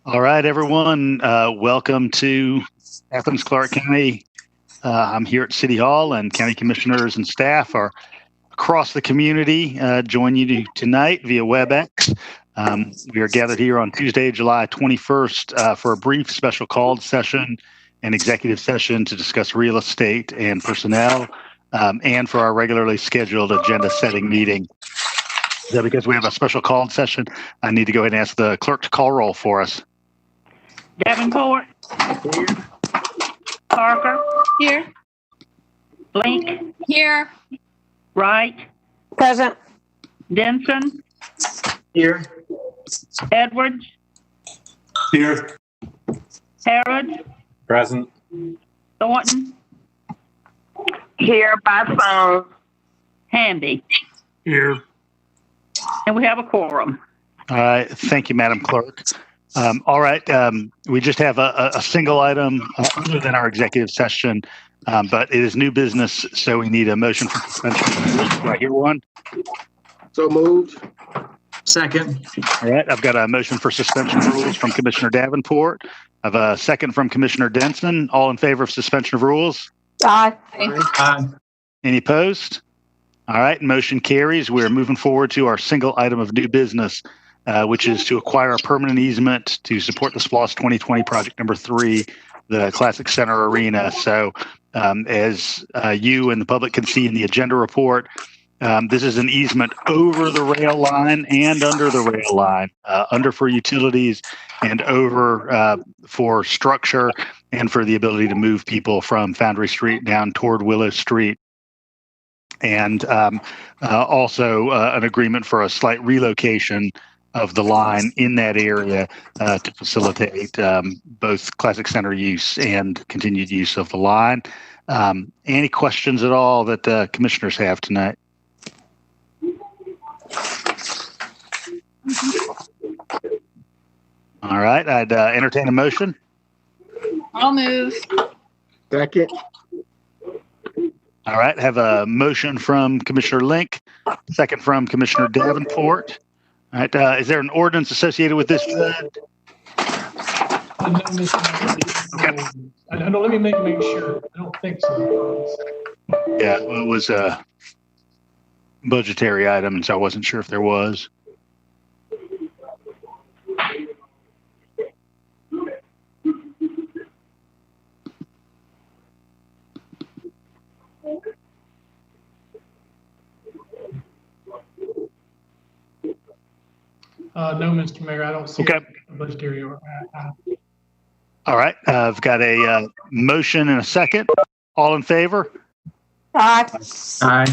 All right, everyone. Welcome to Athens-Clarke County. I'm here at City Hall, and county commissioners and staff are across the community joining you tonight via WebEx. We are gathered here on Tuesday, July 21st for a brief special called session and executive session to discuss real estate and personnel, and for our regularly scheduled agenda setting meeting. So because we have a special called session, I need to go ahead and ask the clerk to call roll for us. Davenport. Here. Parker. Here. Blink. Here. Wright. Present. Denson. Here. Edwards. Here. Harrod. Present. Thornton. Here by phone. Handy. Here. And we have a quorum. All right. Thank you, Madam Clerk. All right. We just have a single item other than our executive session, but it is new business, so we need a motion for suspension. Do I hear one? So moved. Second. All right. I've got a motion for suspension of rules from Commissioner Davenport. I have a second from Commissioner Denson. All in favor of suspension of rules? Aye. Aye. Any opposed? All right. Motion carries. We're moving forward to our single item of new business, which is to acquire a permanent easement to support the SPLOST 2020 project number 3, the Classic Center Arena. So as you and the public can see in the agenda report, this is an easement over the rail line and under the rail line, under for utilities and over for structure and for the ability to move people from Foundry Street down toward Willow Street. And also an agreement for a slight relocation of the line in that area to facilitate both Classic Center use and continued use of the line. Any questions at all that commissioners have tonight? All right, I'd entertain a motion. I'll move. Second. All right, have a motion from Commissioner Link, second from Commissioner Davenport. All right, is there an ordinance associated with this? Okay. Let me make sure. I don't think so. Yeah, well, it was a budgetary item, so I wasn't sure if there was. No, Mr. Mayor, I don't see Okay. a budgetary. All right, I've got a motion and a second. All in favor? Aye. Aye.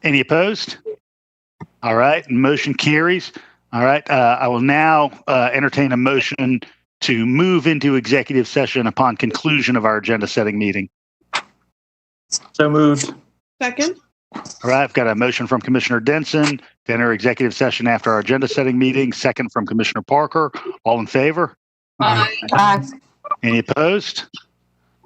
Any opposed? All right, motion carries. All right, I will now entertain a motion to move into executive session upon conclusion of our agenda setting meeting. So moved. Second. All right, I've got a motion from Commissioner Denson to enter executive session after our agenda setting meeting, second from Commissioner Parker. All in favor? Aye. Aye. Any opposed?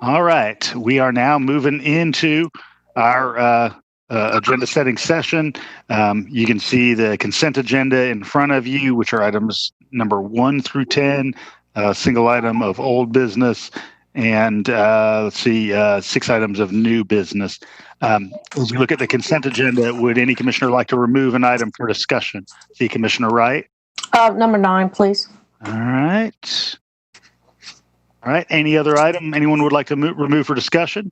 All right, we are now moving into our agenda setting session. You can see the consent agenda in front of you, which are items number 1 through 10, a single item of old business, and let's see, 6 items of new business. As we look at the consent agenda, would any commissioner like to remove an item for discussion? See Commissioner Wright. Number 9, please. All right. All right. Any other item anyone would like to remove for discussion?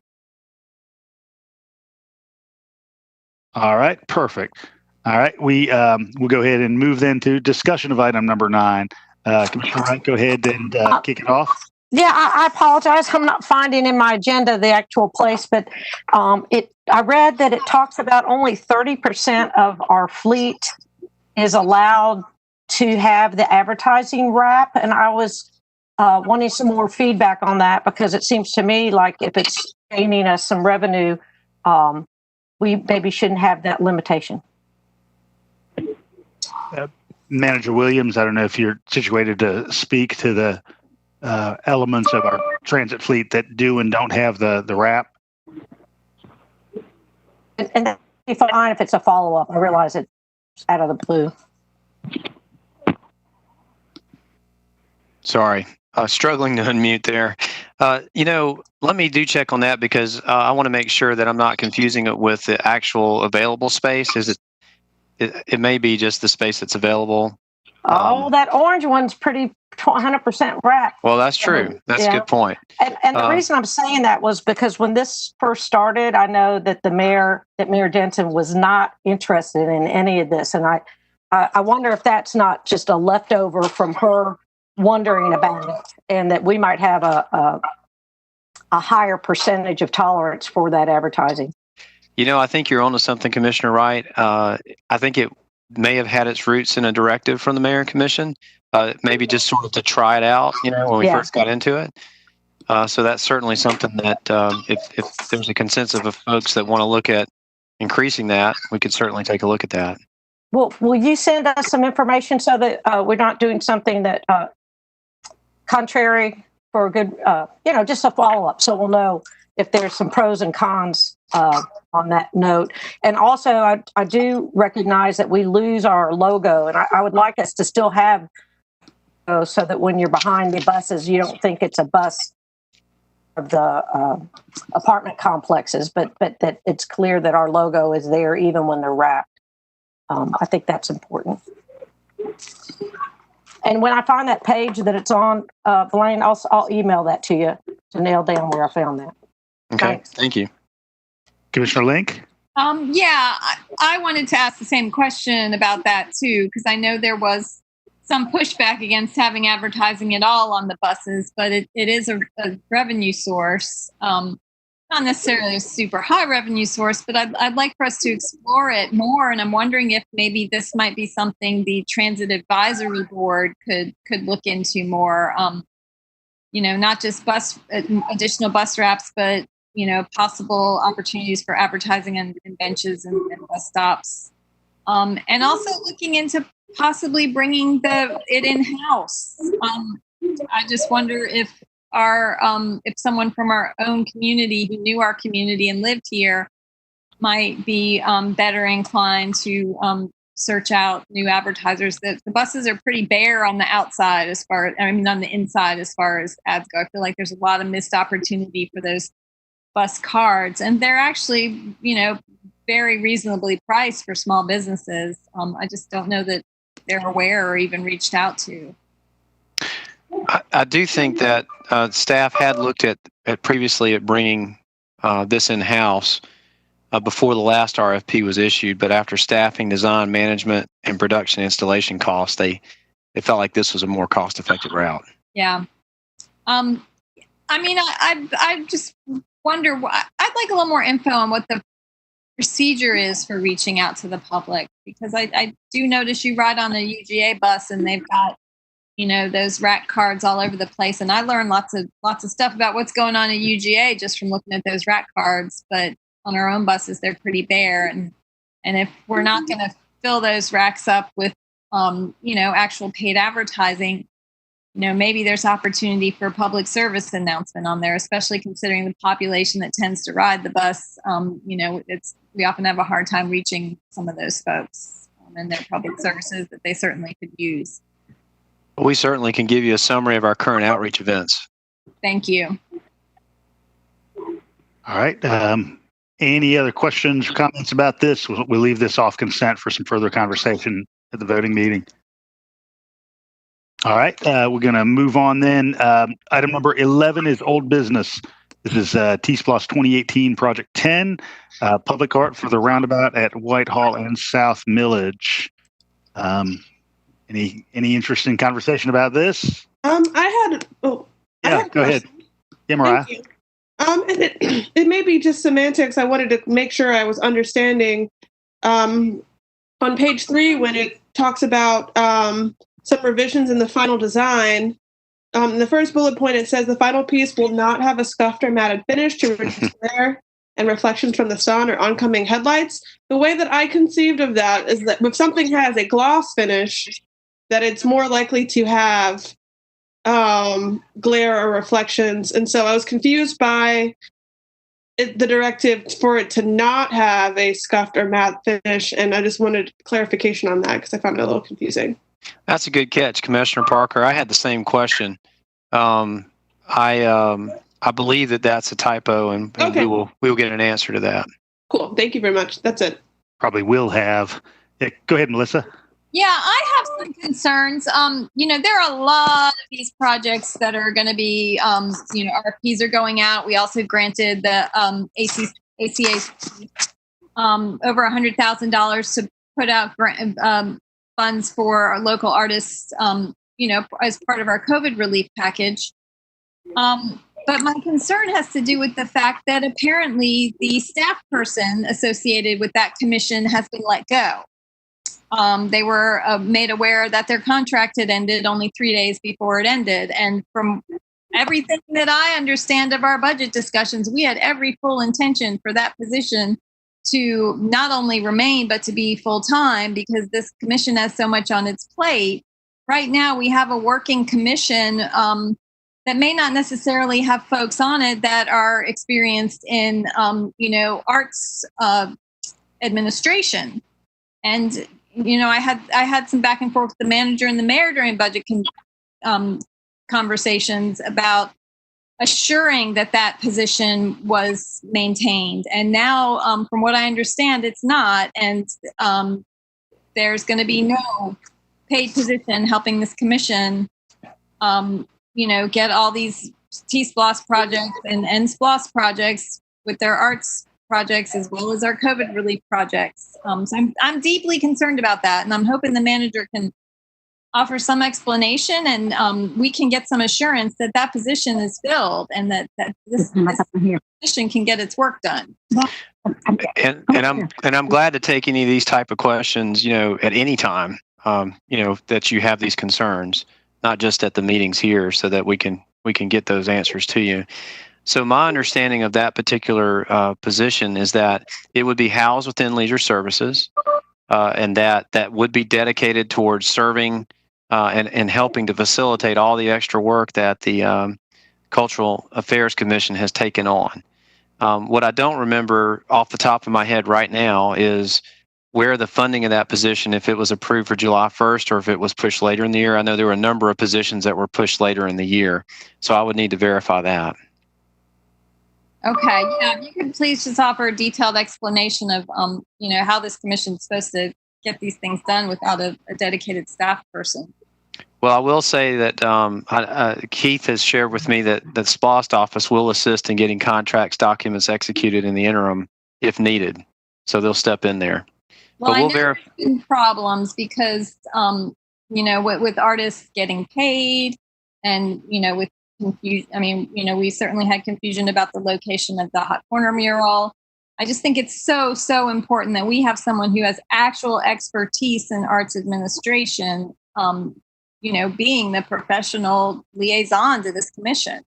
All right. Perfect. All right. We'll go ahead and move then to discussion of item number 9. Commissioner Wright, go ahead and kick it off. Yeah, I apologize. I'm not finding in my agenda the actual place, but I read that it talks about only 30% of our fleet is allowed to have the advertising wrap, and I was wanting some more feedback on that because it seems to me like if it's gaining us some revenue, we maybe shouldn't have that limitation. Manager Williams, I don't know if you're situated to speak to the elements of our transit fleet that do and don't have the wrap. And that'd be fine if it's a follow-up. I realize it's out of the blue. Sorry, struggling to unmute there. Let me do check on that because I want to make sure that I'm not confusing it with the actual available space. It may be just the space that's available. That orange one's pretty 100% wrapped. Well, that's true. That's a good point. And the reason I'm saying that was because when this first started, I know that Mayor Denton was not interested in any of this. And I wonder if that's not just a leftover from her wondering about it, and that we might have a higher percentage of tolerance for that advertising. I think you're onto something, Commissioner Wright. I think it may have had its roots in a directive from the Mayor and Commission, maybe just sort of to try it out, when we first got into it. So that's certainly something that if there's a consensus of folks that want to look at increasing that, we could certainly take a look at that. Well, will you send us some information so that we're not doing something that contrary for a good, just a follow-up, so we'll know if there's some pros and cons on that note. And also, I do recognize that we lose our logo, and I would like us to still have so that when you're behind the buses, you don't think it's a bus of the apartment complexes, but that it's clear that our logo is there even when they're wrapped. I think that's important. And when I find that page that it's on, Blaine, I'll email that to you to nail down where I found that. Okay, Thanks. Thank you. Commissioner Link? I wanted to ask the same question about that too, because I know there was some pushback against having advertising at all on the buses, but it is a revenue source. Not necessarily a super high revenue source, but I'd like for us to explore it more. And I'm wondering if maybe this might be something the Transit Advisory Board could look into more. Not just additional bus wraps, but possible opportunities for advertising and benches and bus stops, and also looking into possibly bringing it in-house. I just wonder if someone from our own community who knew our community and lived here might be better inclined to search out new advertisers. The buses are pretty bare on the outside on the inside as far as ads go. I feel like there's a lot of missed opportunity for those bus cards, and they're actually, very reasonably priced for small businesses. I just don't know that they're aware or even reached out to. I do think that staff had looked at previously at bringing this in-house before the last RFP was issued, but after staffing, design, management, and production installation costs, they felt like this was a more cost-effective route. Yeah. I just wonder, I'd like a little more info on what the procedure is for reaching out to the public, because I do notice you ride on a UGA bus and they've got those rack cards all over the place. And I learned lots of stuff about what's going on at UGA just from looking at those rack cards. But on our own buses, they're pretty bare. And if we're not going to fill those racks up with, actual paid advertising, maybe there's opportunity for a public service announcement on there, especially considering the population that tends to ride the bus. We often have a hard time reaching some of those folks and their public services that they certainly could use. We certainly can give you a summary of our current outreach events. Thank you. All right. Any other questions or comments about this? We'll leave this off consent for some further conversation at the voting meeting. All right. We're going to move on then. Item number 11 is old business. This is TSPLOST 2018 Project 10, public art for the roundabout at Whitehall and South Milledge. Any interesting conversation about this? I had go questions. ahead. Yeah, Mariah. Thank you. And it may be just semantics. I wanted to make sure I was understanding. On page 3, when it talks about some revisions in the final design, the first bullet point, it says the final piece will not have a scuffed or matted finish to reduce glare and reflections from the sun or oncoming headlights. The way that I conceived of that is that if something has a gloss finish, that it's more likely to have glare or reflections. And so I was confused by the directive for it to not have a scuffed or matte finish. And I just wanted clarification on that because I found it a little confusing. That's a good catch, Commissioner Parker. I had the same question. I believe that that's a typo, and Okay. we will get an answer to that. Cool. Thank you very much. That's it. Probably will have. Yeah, go ahead, Melissa. Yeah, I have some concerns. There are a lot of these projects that are going to be, RFPs are going out. We also granted the ACA over $100,000 to put out funds for our local artists, as part of our COVID relief package. But my concern has to do with the fact that apparently the staff person associated with that commission has been let go. They were made aware that their contract had ended only 3 days before it ended. And from everything that I understand of our budget discussions, we had every full intention for that position to not only remain, but to be full-time, because this commission has so much on its plate. Right now, we have a working commission that may not necessarily have folks on it that are experienced in, arts administration. And I had some back and forth with the manager and the mayor during budget conversations about assuring that position was maintained. And now, from what I understand, it's not. And there's going to be no paid position helping this commission, get all these TSPLOST projects and SPLOST projects with their arts projects, as well as our COVID relief projects. So I'm deeply concerned about that. And I'm hoping the manager can offer some explanation and we can get some assurance that position is filled and that this position can get its work done. And I'm glad to take any of these type of questions, at any time, that you have these concerns, not just at the meetings here, so that we can get those answers to you. So my understanding of that particular position is that it would be housed within leisure services, and that would be dedicated towards serving and helping to facilitate all the extra work that the Cultural Affairs Commission has taken on. What I don't remember off the top of my head right now is where the funding of that position, if it was approved for July 1st or if it was pushed later in the year. I know there were a number of positions that were pushed later in the year, so I would need to verify that. Okay, yeah, if you could please just offer a detailed explanation of, how this commission is supposed to get these things done without a dedicated staff person. Well, I will say that Keith has shared with me that the SPLOST office will assist in getting contracts documents executed in the interim if needed. So they'll step in there. Well, but I know there's been problems because, with artists getting paid and, with confusion. We certainly had confusion about the location of the Hot Corner mural. I just think it's so, so important that we have someone who has actual expertise in arts administration, being the professional liaison to this commission.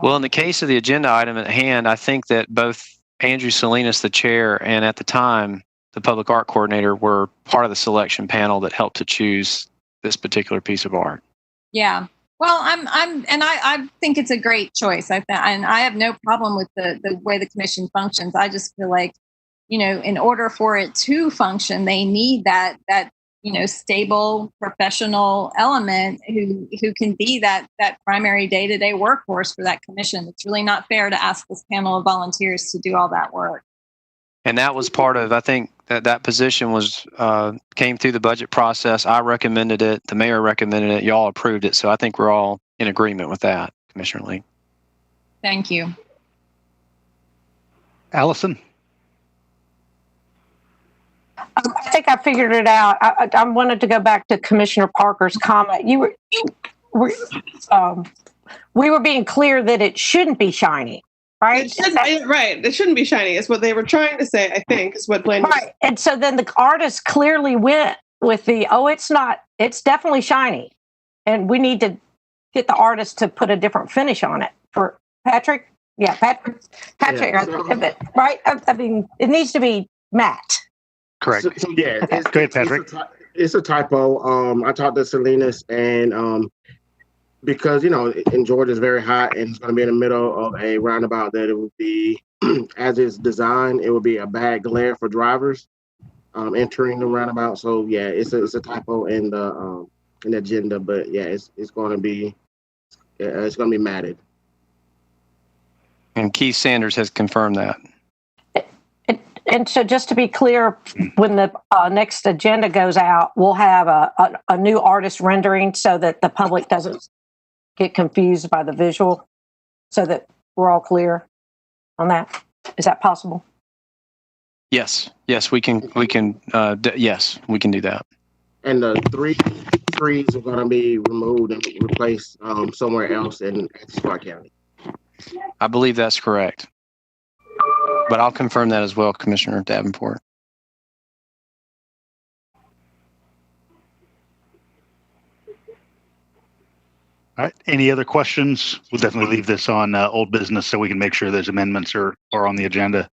Well, in the case of the agenda item at hand, I think that both Andrew Salinas, the chair, and at the time, the public art coordinator were part of the selection panel that helped to choose this particular piece of art. Yeah. Well, I think it's a great choice. And I have no problem with the way the commission functions. I just feel like, in order for it to function, they need that stable professional element who can be that primary day-to-day workforce for that commission. It's really not fair to ask this panel of volunteers to do all that work. And that was part of, I think, that position was came through the budget process. I recommended it. The mayor recommended it. Y'all approved it. So I think we're all in agreement with that, Commissioner Lee. Thank you. Allison? I think I figured it out. I wanted to go back to Commissioner Parker's comment. We were being clear that it shouldn't be shiny, right? It shouldn't be shiny. Is what they were trying to say. I think is what Blaine. Right, and so then the artist clearly went with it's not. It's definitely shiny, and we need to get the artist to put a different finish on it. For Patrick, Patrick, Yeah, right? I mean, it needs to be matte. Correct. So yeah, Okay. Go ahead, Patrick. It's a typo. I talked to Salinas, and because in Georgia it's very hot, and it's going to be in the middle of a roundabout that it would be, as it's designed, it would be a bad glare for drivers. entering the roundabout. So yeah, it's a typo in the agenda, but yeah, it's going to be matted. And Keith Sanders has confirmed that. And so just to be clear, when the next agenda goes out, we'll have a new artist rendering so that the public doesn't get confused by the visual, so that we're all clear on that. Is that possible? Yes, we can do that. And the 3 trees are going to be removed and replaced somewhere else in Athens-Clarke County. I believe that's correct. But I'll confirm that as well, Commissioner Davenport. All right. Any other questions? We'll definitely leave this on old business so we can make sure those amendments are on the agenda.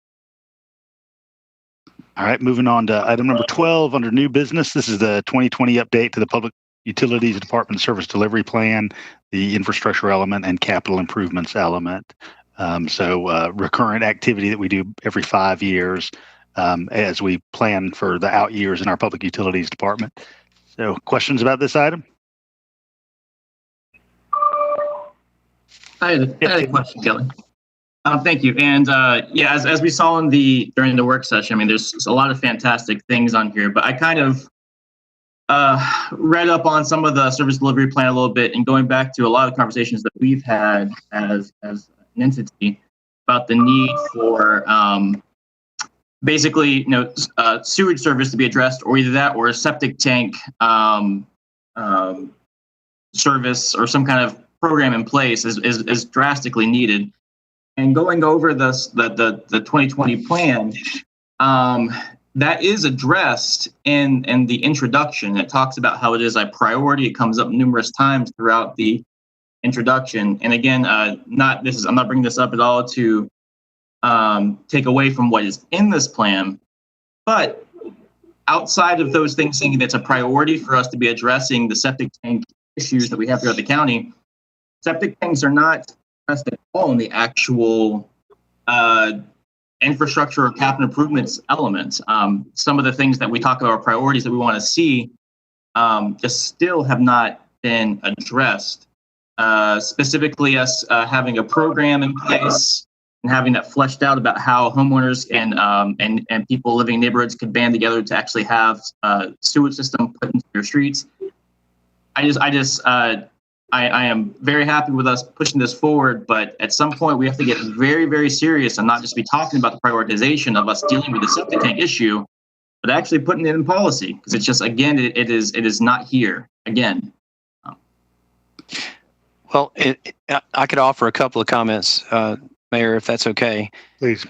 All right. Moving on to item number 12 under new business. This is the 2020 update to the Public Utilities Department Service Delivery Plan, the infrastructure element, and capital improvements element. Recurrent activity that we do every 5 years as we plan for the out years in our Public Utilities Department. So questions about this item? I had a question, Kelly. Thank you. And as we saw during the work session, I mean, there's a lot of fantastic things on here, but I kind of read up on some of the service delivery plan a little bit, and going back to a lot of conversations that we've had as an entity about the need for basically, sewage service to be addressed, or either that or a septic tank service or some kind of program in place is drastically needed. And going over the 2020 plan, that is addressed in the introduction. It talks about how it is a priority. It comes up numerous times throughout the introduction. And again, I'm not bringing this up at all to take away from what is in this plan, but outside of those things saying that it's a priority for us to be addressing the septic tank issues that we have throughout the county, septic tanks are not addressed at all in the actual infrastructure or capital improvements elements. Some of the things that we talk about are priorities that we want to see just still have not been addressed. Specifically, us having a program in place and having that fleshed out about how homeowners and people living in neighborhoods could band together to actually have a sewage system put into their streets. I am very happy with us pushing this forward, but at some point we have to get very, very serious and not just be talking about the prioritization of us dealing with the septic tank issue, but actually putting it in policy, because it's just, again, it is not here again. Well, I could offer a couple of comments, Mayor, if that's okay. Please.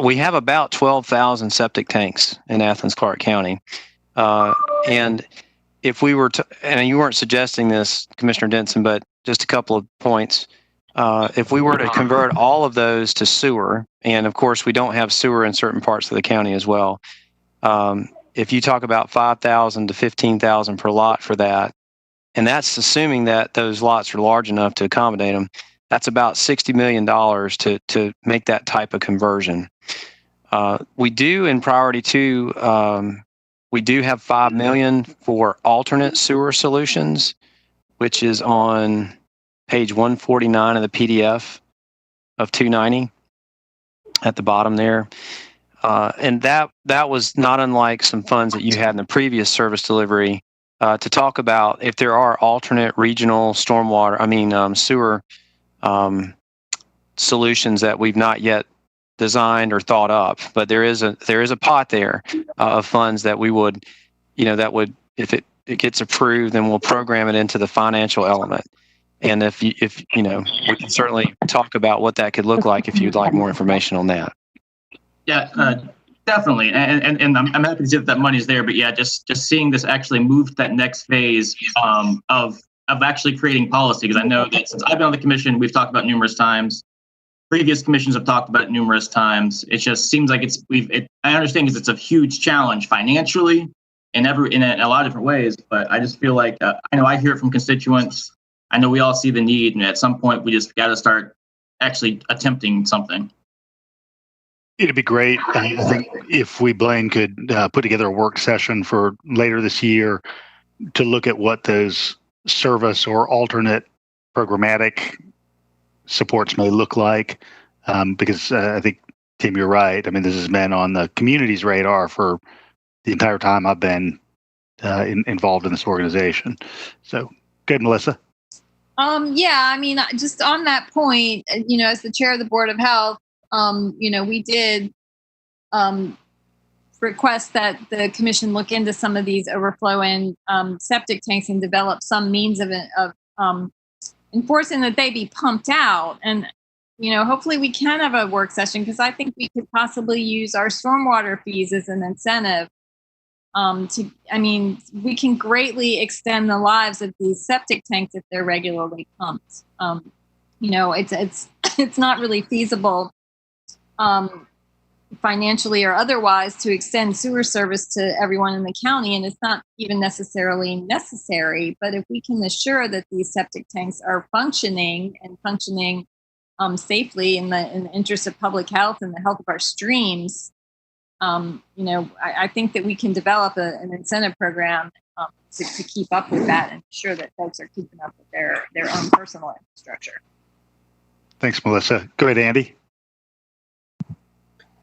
We have about 12,000 septic tanks in Athens-Clarke County, and if we were to, and you weren't suggesting this, Commissioner Denson, but just a couple of points. If we were to convert all of those to sewer, and of course we don't have sewer in certain parts of the county as well. If you talk about 5,000 to 15,000 per lot for that, and that's assuming that those lots are large enough to accommodate them, that's about $60 million to make that type of conversion. We do in priority 2, we do have $5 million for alternate sewer solutions, which is on page 149 of the PDF of 290 at the bottom there. And that was not unlike some funds that you had in the previous service delivery to talk about if there are alternate regional sewer solutions that we've not yet designed or thought up, but there is a pot there of funds that we would, if it gets approved, then we'll program it into the financial element. And if we can certainly talk about what that could look like if you'd like more information on that. Yeah, definitely. And I'm happy to see that money's there, but yeah, just seeing this actually move to that next phase of actually creating policy, because I know that since I've been on the commission, we've talked about numerous times. Previous commissions have talked about it numerous times. It just seems like I understand because it's a huge challenge financially in a lot of different ways, but I just feel like, I know I hear it from constituents. I know we all see the need, and at some point we just got to start actually attempting something. It'd be great. I think if Blaine could put together a work session for later this year to look at what those service or alternate programmatic supports may look like, because I think, Tim, you're right. I mean, this has been on the community's radar for the entire time I've been involved in this organization. So, good, Melissa. Yeah, I mean, just on that point, as the chair of the Board of Health, we did request that the commission look into some of these overflowing septic tanks and develop some means of enforcing that they be pumped out. And, hopefully we can have a work session, because I think we could possibly use our stormwater fees as an incentive we can greatly extend the lives of these septic tanks if they're regularly pumped. It's not really feasible financially or otherwise to extend sewer service to everyone in the county, and it's not even necessarily necessary. But if we can assure that these septic tanks are functioning safely in the interest of public health and the health of our streams, I think that we can develop an incentive program to keep up with that and ensure that folks are keeping up with their own personal infrastructure. Thanks, Melissa. Go ahead, Andy.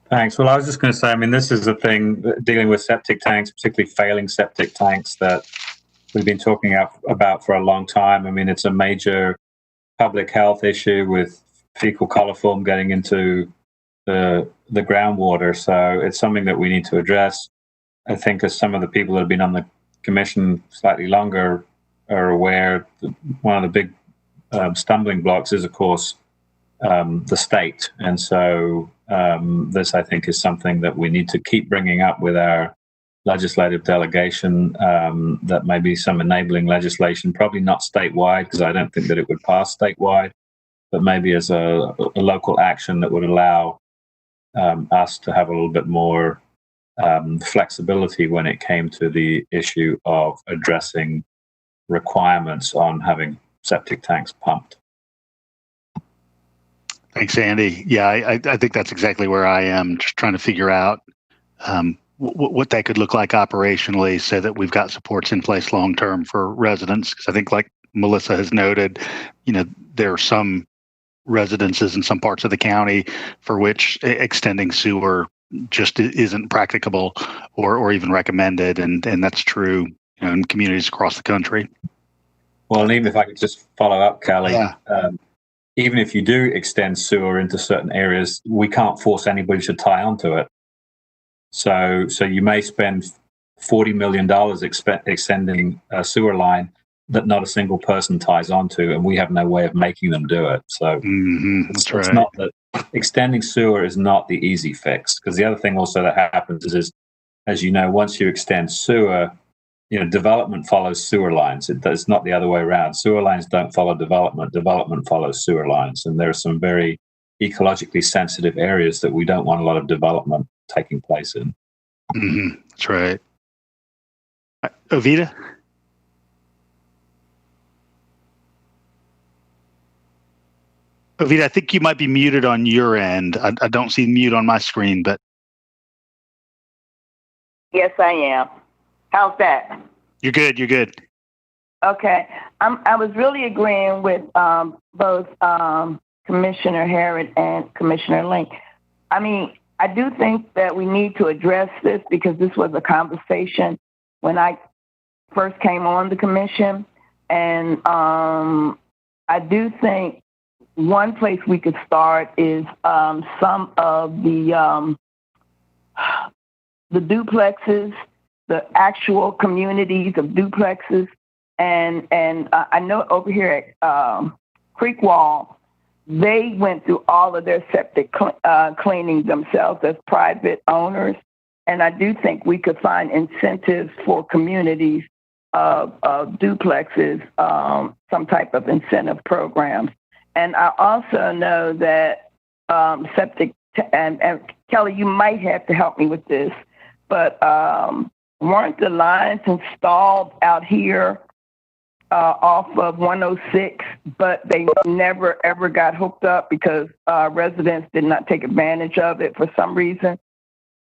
Thanks. Well, I was just going to say, this is a thing dealing with septic tanks, particularly failing septic tanks, that we've been talking about for a long time. It's a major public health issue with fecal coliform getting into the groundwater. So it's something that we need to address. I think as some of the people that have been on the commission slightly longer are aware, one of the big stumbling blocks is, of course, the state. And so this, I think, is something that we need to keep bringing up with our legislative delegation, that may be some enabling legislation, probably not statewide, because I don't think that it would pass statewide, but maybe as a local action that would allow us to have a little bit more flexibility when it came to the issue of addressing requirements on having septic tanks pumped. Thanks, Andy. Yeah, I think that's exactly where I am, just trying to figure out what that could look like operationally so that we've got supports in place long-term for residents. Because I think, like Melissa has noted, there are some residences in some parts of the county for which extending sewer just isn't practicable or even recommended, and that's true in communities across the country. Well, and even if I could just follow up, Kelly, yeah. Even if you do extend sewer into certain areas, we can't force anybody to tie onto it. So you may spend $40 million extending a sewer line that not a single person ties onto, and we have no way of making them do it. So that's right. It's not that extending sewer is not the easy fix, because the other thing also that happens is, as you know, once you extend sewer, development follows sewer lines. It's not the other way around. Sewer lines don't follow development. Development follows sewer lines. And there are some very ecologically sensitive areas that we don't want a lot of development taking place in. That's right. Ovita? Ovita, I think you might be muted on your end. I don't see mute on my screen, but. Yes, I am. How's that? You're good. You're good. Okay. I was really agreeing with both Commissioner Harrod and Commissioner Link. I do think that we need to address this, because this was a conversation when I first came on the commission. And I do think one place we could start is some of the duplexes, the actual communities of duplexes. And I know over here at Creek Wall, they went through all of their septic cleaning themselves as private owners. And I do think we could find incentives for communities of duplexes, some type of incentive programs. And I also know that septic, and Kelly, you might have to help me with this, but weren't the lines installed out here off of 106, but they never ever got hooked up because residents did not take advantage of it for some reason.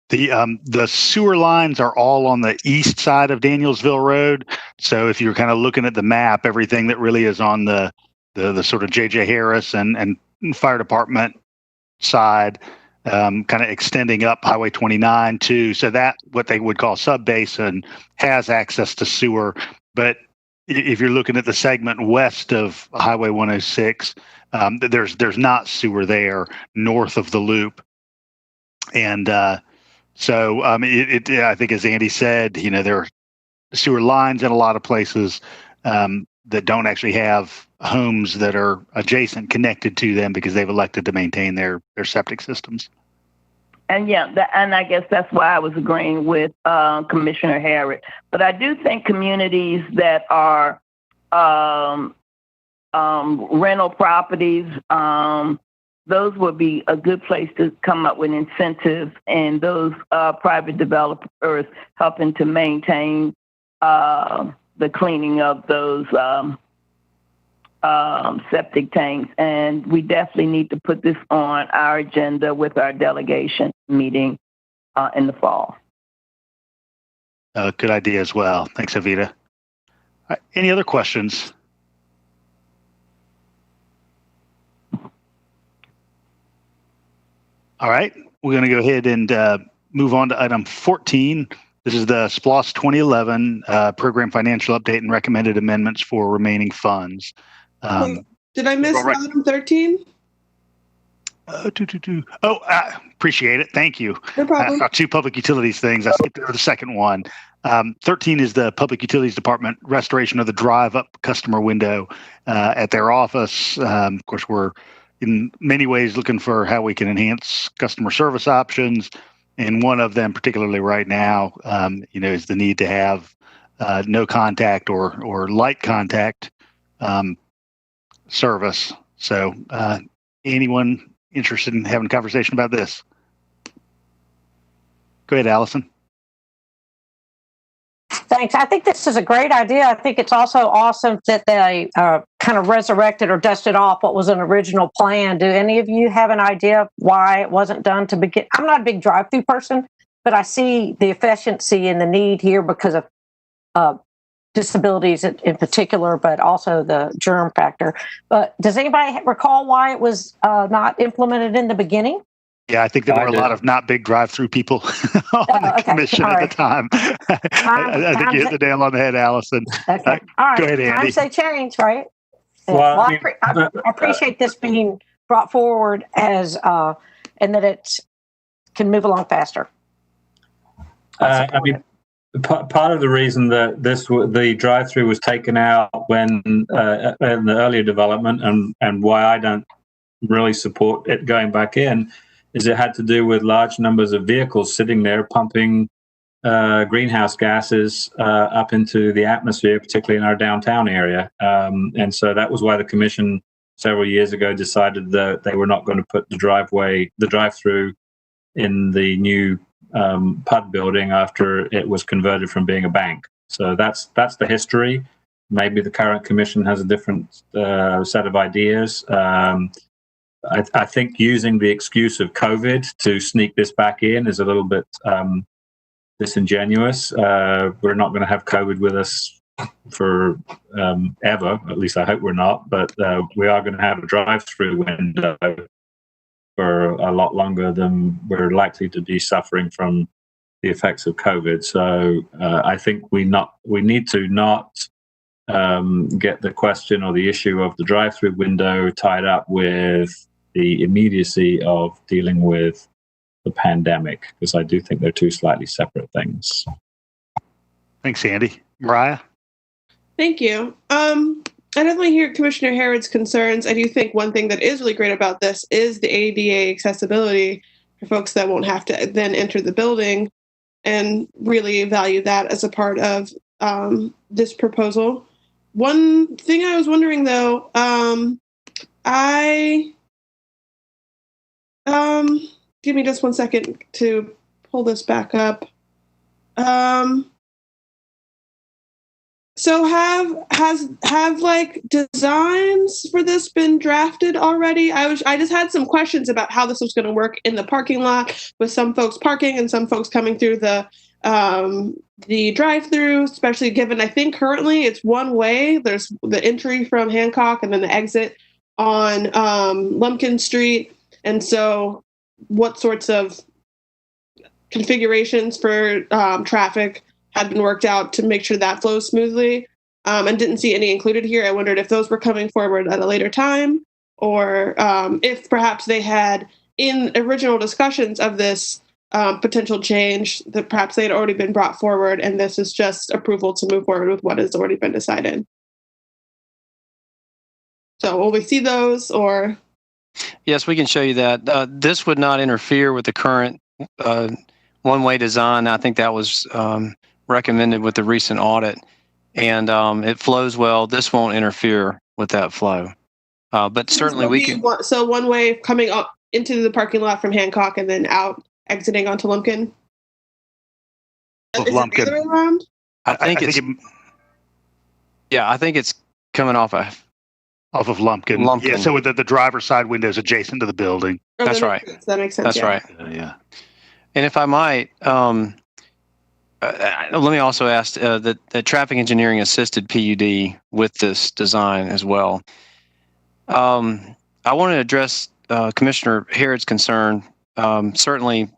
The sewer lines are all on the east side of Danielsville Road. So if you're kind of looking at the map, everything that really is on the sort of J.J. Harris and fire department side, kind of extending up Highway 29 too. So that what they would call sub-basin has access to sewer. But if you're looking at the segment west of Highway 106, there's not sewer there north of the loop. And so I think, as Andy said, there are sewer lines in a lot of places that don't actually have homes that are adjacent connected to them because they've elected to maintain their septic systems. And and I guess that's why I was agreeing with Commissioner Harrod. But I do think communities that are rental properties, those would be a good place to come up with incentives, and those private developers helping to maintain the cleaning of those septic tanks. And we definitely need to put this on our agenda with our delegation meeting in the fall. Good idea as well. Thanks, Avita. Any other questions? All right, we're going to go ahead and move on to item 14. This is the SPLOST 2011 Program Financial Update and Recommended Amendments for Remaining Funds. Did I miss item 13? Appreciate it. Thank you. No problem. Two public utilities things. I skipped over the second one. 13 is the Public Utilities Department restoration of the drive-up customer window at their office. Of course, we're in many ways looking for how we can enhance customer service options. And one of them, particularly right now, is the need to have no contact or light contact service. So anyone interested in having a conversation about this? Go ahead, Allison. Thanks. I think this is a great idea. I think it's also awesome that they kind of resurrected or dusted off what was an original plan. Do any of you have an idea of why it wasn't done to begin? I'm not a big drive-through person, but I see the efficiency and the need here because of disabilities in particular, but also the germ factor. But does anybody recall why it was not implemented in the beginning? Yeah, I think there were a lot of not big drive-through people on the commission at the time. I think you hit the nail on the head, Allison. Okay. All right. Go ahead, Andy. Times they change, right? Well, I appreciate this being brought forward as, and that it can move along faster. Part of the reason that the drive-through was taken out when in the earlier development, and why I don't really support it going back in, is it had to do with large numbers of vehicles sitting there pumping greenhouse gases up into the atmosphere, particularly in our downtown area. And so that was why the commission several years ago decided that they were not going to put the drive-through in the new PUD building after it was converted from being a bank. So that's the history. Maybe the current commission has a different set of ideas. I think using the excuse of COVID to sneak this back in is a little bit disingenuous. We're not going to have COVID with us for ever. At least I hope we're not. But we are going to have a drive-through window for a lot longer than we're likely to be suffering from the effects of COVID. So I think we need to not get the question or the issue of the drive-through window tied up with the immediacy of dealing with the pandemic, because I do think they're two slightly separate things. Thanks, Andy. Mariah? Thank you. I definitely hear Commissioner Harrod's concerns. I do think one thing that is really great about this is the ADA accessibility for folks that won't have to then enter the building, and really value that as a part of this proposal. One thing I was wondering, though, give me just 1 second to pull this back up. So have like designs for this been drafted already? I just had some questions about how this was going to work in the parking lot with some folks parking and some folks coming through the drive-through, especially given I think currently it's one way. There's the entry from Hancock and then the exit on Lumpkin Street. And so what sorts of configurations for traffic had been worked out to make sure that flows smoothly, and didn't see any included here. I wondered if those were coming forward at a later time, or if perhaps they had, in original discussions of this potential change, that perhaps they had already been brought forward, and this is just approval to move forward with what has already been decided. So will we see those, or? Yes, we can show you that. This would not interfere with the current one-way design. I think that was recommended with the recent audit, and it flows well. This won't interfere with that flow, but certainly we can. So one way coming up into the parking lot from Hancock and then out exiting onto Lumpkin. Is Lumpkin. it the other way around? I think it's. Yeah, I think it's coming off of Lumpkin. Yeah, so with the driver's side windows adjacent to the building. Oh, that's right. That makes sense. That's right. Yeah. And if I might, let me also ask that traffic engineering assisted PUD with this design as well. I want to address Commissioner Harrod's concern. Certainly,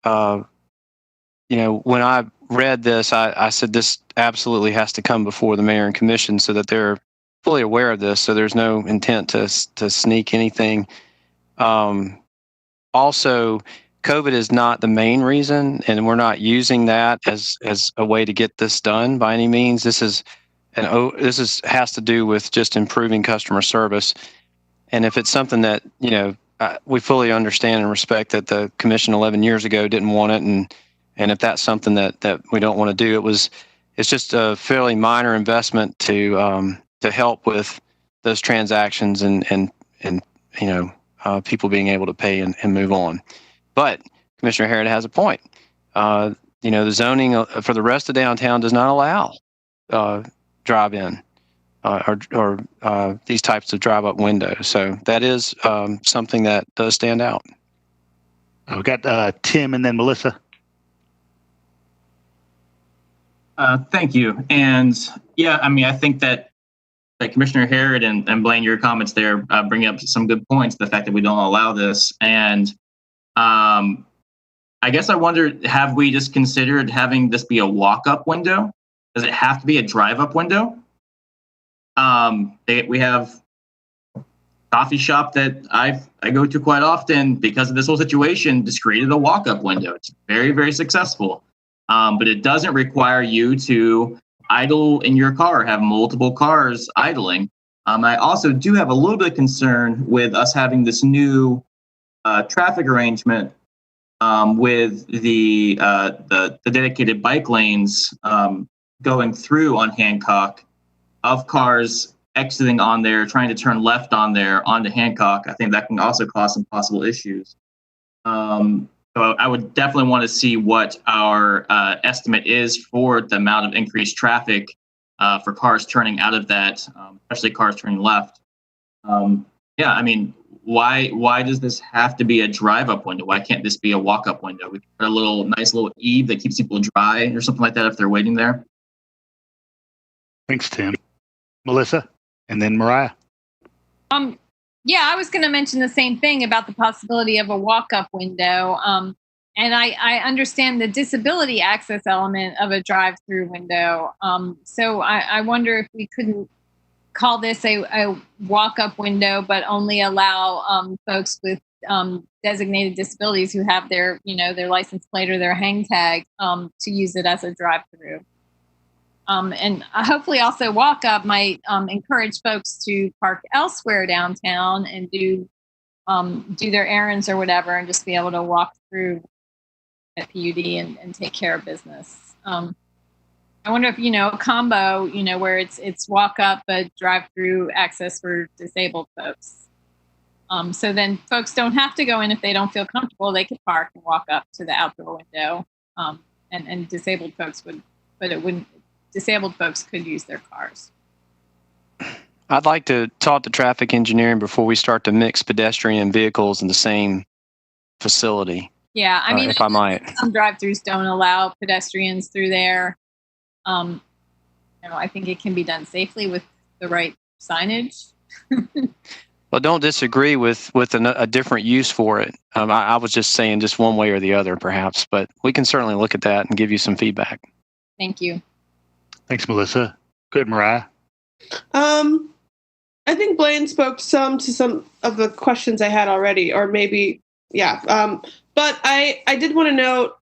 when I read this, I said this absolutely has to come before the mayor and commission so that they're fully aware of this. So there's no intent to sneak anything. Also, COVID is not the main reason, and we're not using that as a way to get this done by any means. This has to do with just improving customer service. And if it's something that we fully understand and respect that the commission 11 years ago didn't want it, and if that's something that we don't want to do, it's just a fairly minor investment to help with those transactions and people being able to pay and move on. But Commissioner Harrod has a point. The zoning for the rest of downtown does not allow drive-in or these types of drive-up windows. So that is something that does stand out. We've got Tim and then Melissa. Thank you. And yeah, I think that Commissioner Harrod and Blaine, your comments there bring up some good points. The fact that we don't allow this, and I guess I wonder, have we just considered having this be a walk-up window? Does it have to be a drive-up window? We have a coffee shop that I go to quite often because of this whole situation, just created a walk-up window. It's very, very successful. But it doesn't require you to idle in your car, have multiple cars idling. I also do have a little bit of concern with us having this new traffic arrangement with the dedicated bike lanes going through on Hancock, of cars exiting on there, trying to turn left on there onto Hancock. I think that can also cause some possible issues. So I would definitely want to see what our estimate is for the amount of increased traffic for cars turning out of that, especially cars turning left. Why does this have to be a drive-up window? Why can't this be a walk-up window? We can put a nice little eave that keeps people dry or something like that if they're waiting there. Thanks, Tim. Melissa, and then Mariah. Yeah, I was going to mention the same thing about the possibility of a walk-up window. And I understand the disability access element of a drive-through window. So I wonder if we couldn't call this a walk-up window, but only allow folks with designated disabilities who have their license plate or their hang tag to use it as a drive-through. And hopefully also walk-up might encourage folks to park elsewhere downtown and do their errands or whatever, and just be able to walk through at PUD and take care of business. I wonder if, a combo, where it's walk-up but drive-through access for disabled folks. So then folks don't have to go in if they don't feel comfortable. They could park and walk up to the outdoor window, and disabled folks would, but it wouldn't. disabled folks could use their cars. I'd like to talk to traffic engineering before we start to mix pedestrian vehicles in the same facility. Yeah, I mean, if I might. Some drive-throughs don't allow pedestrians through there. I think it can be done safely with the right signage. Well, don't disagree with a different use for it. I was just saying just one way or the other, perhaps, but we can certainly look at that and give you some feedback. Thank you. Thanks, Melissa. Good, Mariah. I think Blaine spoke to some of the questions I had already, or maybe, yeah. But I did want to note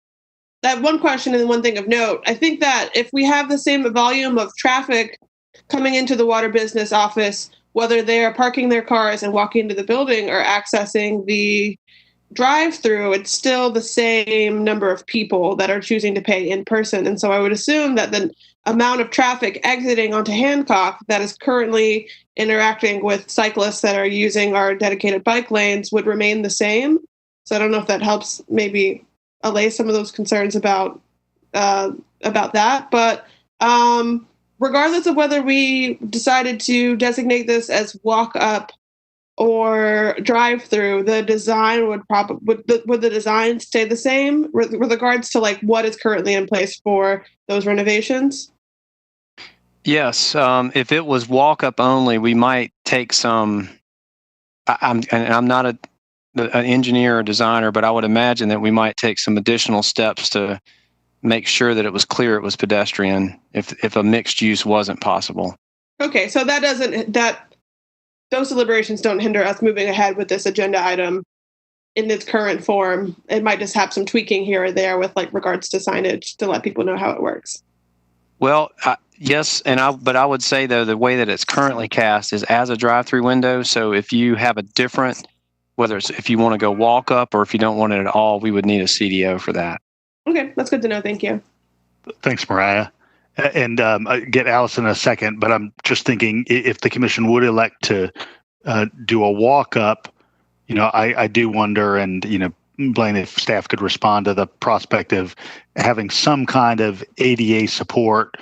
that one question and one thing of note. I think that if we have the same volume of traffic coming into the water business office, whether they are parking their cars and walking into the building or accessing the drive-through, it's still the same number of people that are choosing to pay in person. And so I would assume that the amount of traffic exiting onto Hancock that is currently interacting with cyclists that are using our dedicated bike lanes would remain the same. So I don't know if that helps maybe allay some of those concerns about that. But regardless of whether we decided to designate this as walk-up or drive-through, the design would the design stay the same with regards to like what is currently in place for those renovations? Yes, if it was walk-up only, we might take some. I'm not an engineer or designer, but I would imagine that we might take some additional steps to make sure that it was clear it was pedestrian if a mixed use wasn't possible. Okay, so those deliberations don't hinder us moving ahead with this agenda item in its current form. It might just have some tweaking here or there with like regards to signage to let people know how it works. Well, yes, but I would say though the way that it's currently cast is as a drive-through window. So if you have a different, whether it's if you want to go walk up or if you don't want it at all, we would need a CDO for that. Okay, that's good to know. Thank you. Thanks, Mariah. And get Allison in a second, but I'm just thinking if the commission would elect to do a walk-up, I do wonder, and, Blaine, if staff could respond to the prospect of having some kind of ADA support,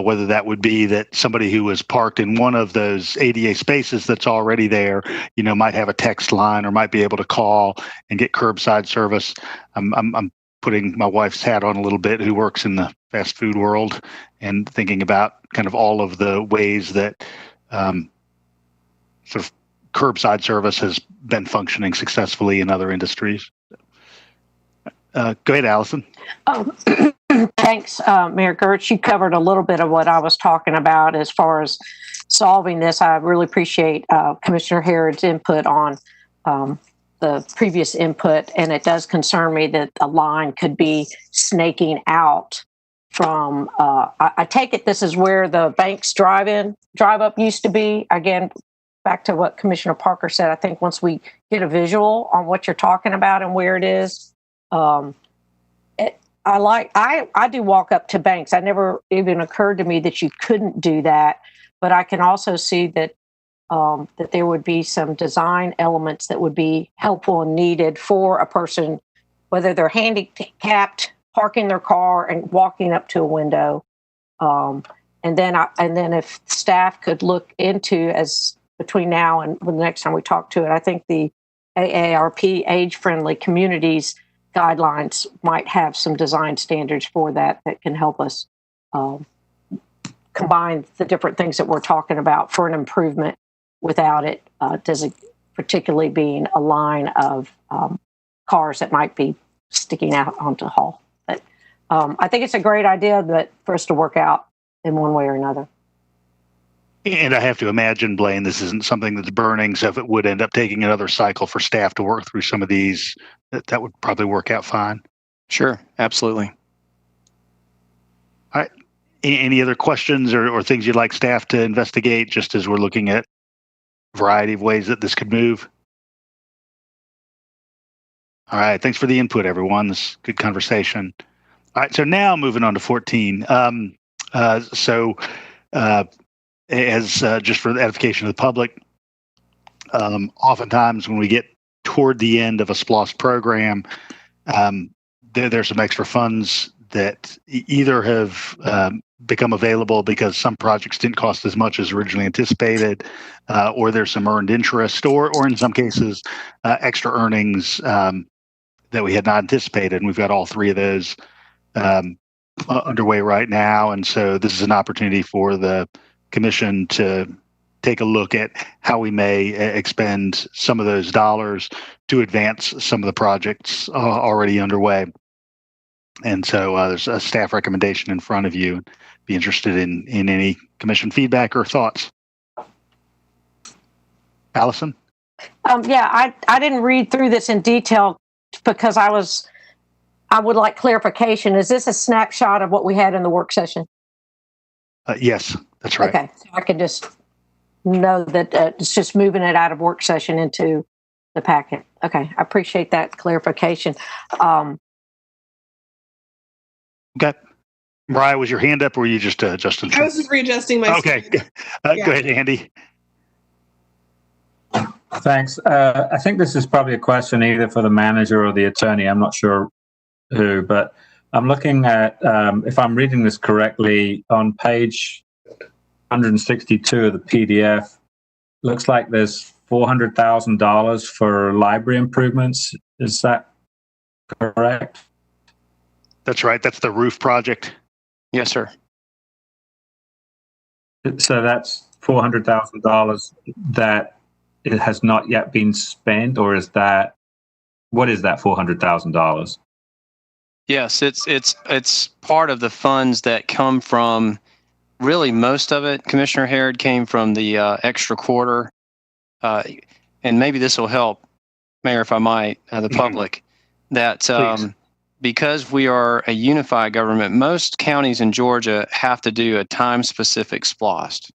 whether that would be that somebody who was parked in one of those ADA spaces that's already there, might have a text line or might be able to call and get curbside service. I'm putting my wife's hat on a little bit, who works in the fast food world, and thinking about kind of all of the ways that sort of curbside service has been functioning successfully in other industries. Go ahead, Allison. Oh, thanks, Mayor Gertz. You covered a little bit of what I was talking about as far as solving this. I really appreciate Commissioner Harrod's input on the previous input, and it does concern me that a line could be snaking out from, I take it this is where the Banks drive up used to be. Again, back to what Commissioner Parker said, I think once we get a visual on what you're talking about and where it is, I do walk up to Banks. I never even occurred to me that you couldn't do that, but I can also see that that there would be some design elements that would be helpful and needed for a person, whether they're handicapped, parking their car and walking up to a window. And then if staff could look into, as between now and the next time we talk to it, I think the AARP age-friendly communities guidelines might have some design standards for that can help us combine the different things that we're talking about for an improvement without it particularly being a line of cars that might be sticking out onto Hall. But I think it's a great idea for us to work out in one way or another. And I have to imagine, Blaine, this isn't something that's burning, so if it would end up taking another cycle for staff to work through some of these, that would probably work out fine. Sure, absolutely. All right. Any other questions or things you'd like staff to investigate, just as we're looking at a variety of ways that this could move? All right. Thanks for the input, everyone. This is good conversation. All right. So now moving on to 14. As just for the edification of the public, oftentimes when we get toward the end of a SPLOST program, there's some extra funds that either have become available because some projects didn't cost as much as originally anticipated, or there's some earned interest, or in some cases, extra earnings that we had not anticipated. And we've got all three of those underway right now. And so this is an opportunity for the commission to take a look at how we may expend some of those dollars to advance some of the projects already underway. And so there's a staff recommendation in front of you. Be interested in any commission feedback or thoughts. Allison? Yeah, I didn't read through this in detail because I would like clarification. Is this a snapshot of what we had in the work session? Yes, that's right. Okay, so I can just know that it's just moving it out of work session into the packet. Okay, I appreciate that clarification. Okay. Mariah, was your hand up or were you just adjusting? I was just readjusting my Okay. Yeah. Go ahead, Andy. Thanks. I think this is probably a question either for the manager or the attorney. I'm not sure who, but I'm looking at, if I'm reading this correctly, on page 162 of the PDF, looks like there's $400,000 for library improvements. Is that correct? That's right. That's the roof project. Yes, sir. So that's $400,000 that it has not yet been spent, or is that, what is that $400,000? Yes, it's part of the funds that come from, really most of it, Commissioner Harrod, came from the extra quarter. And maybe this will help, Mayor, if I might, the public, that because we are a unified government, most counties in Georgia have to do a time-specific SPLOST.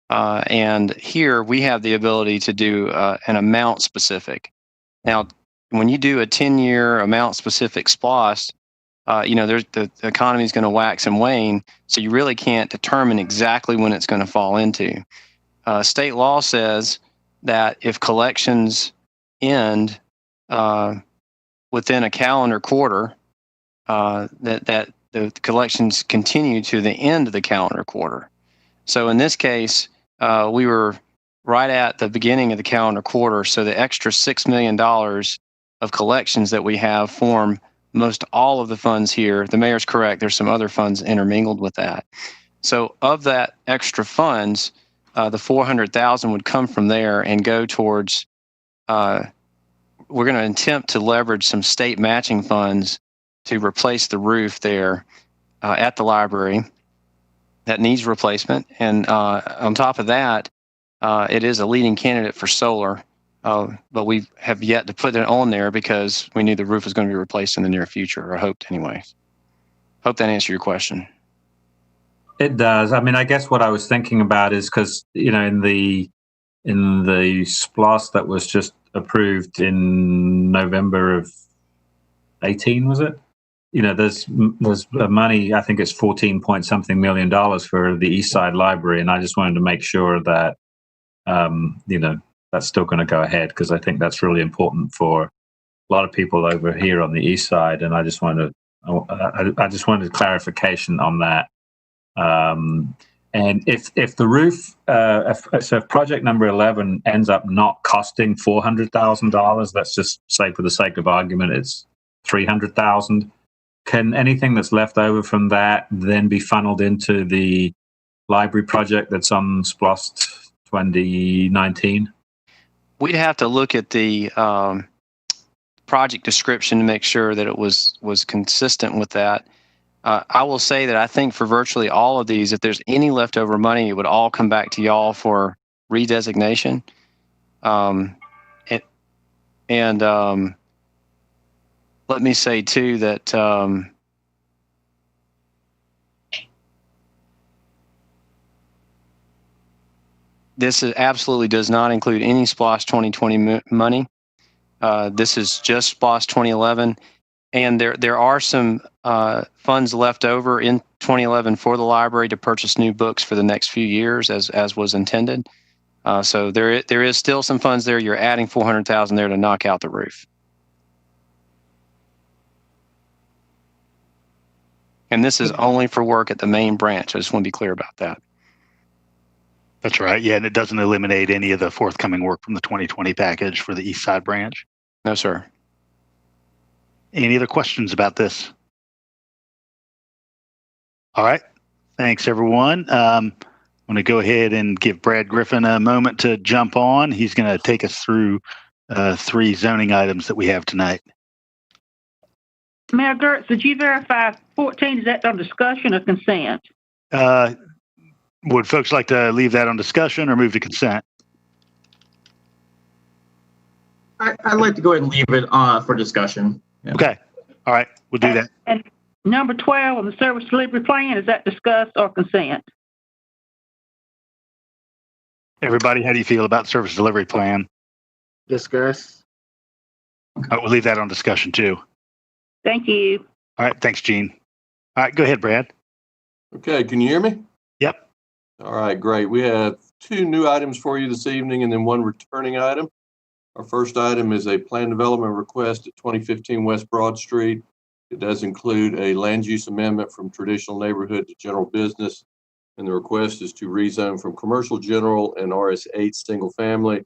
And here we have the ability to do an amount-specific. Now, when you do a 10-year amount-specific SPLOST, the economy is going to wax and wane, so you really can't determine exactly when it's going to fall into. State law says that if collections end within a calendar quarter, that the collections continue to the end of the calendar quarter. So in this case, we were right at the beginning of the calendar quarter, so the extra $6 million of collections that we have form most all of the funds here. The mayor's correct. There's some other funds intermingled with that. So of that extra funds, the $400,000 would come from there and go towards, we're going to attempt to leverage some state matching funds to replace the roof there at the library that needs replacement. And on top of that, it is a leading candidate for solar, but we have yet to put it on there because we knew the roof was going to be replaced in the near future, or hoped anyway. Hope that answered your question. It does. I mean, I guess what I was thinking about is because, in the SPLOST that was just approved in November of 18, was it? There's money, I think it's 14 point something million for the East Side Library. And I just wanted to make sure that, that's still going to go ahead, because I think that's really important for a lot of people over here on the East Side. And I just wanted clarification on that. And if the roof, if project number 11 ends up not costing $400,000, let's just say for the sake of argument, it's $300,000. Can anything that's left over from that then be funneled into the library project that's on SPLOST 2019? We'd have to look at the project description to make sure that it was consistent with that. I will say that I think for virtually all of these, if there's any leftover money, it would all come back to y'all for redesignation. Let me say too that this absolutely does not include any SPLOST 2020 money. This is just SPLOST 2011. And there are some funds left over in 2011 for the library to purchase new books for the next few years, as was intended. So there is still some funds there. You're adding $400,000 there to knock out the roof. And this is only for work at the main branch. I just want to be clear about that. That's right. Yeah, and it doesn't eliminate any of the forthcoming work from the 2020 package for the East Side branch. No, sir. Any other questions about this? All right. Thanks, everyone. I'm going to go ahead and give Brad Griffin a moment to jump on. He's going to take us through 3 zoning items that we have tonight. Mayor Gertz, did you verify 14? Is that on discussion or consent? Would folks like to leave that on discussion or move to consent? I'd like to go ahead and leave it for discussion. Yeah. Okay. All right. We'll do that. And number 12 on the service delivery plan, is that discussed or consent? Everybody, how do you feel about service delivery plan? Discuss. All right, we'll leave that on discussion too. Thank you. All right. Thanks, Gene. All right. Go ahead, Brad. Okay. Can you hear me? Yep. All right. Great. We have 2 new items for you this evening and then 1 returning item. Our first item is a plan development request at 2015 West Broad Street. It does include a land use amendment from traditional neighborhood to general business. And the request is to rezone from commercial general and RS8 single family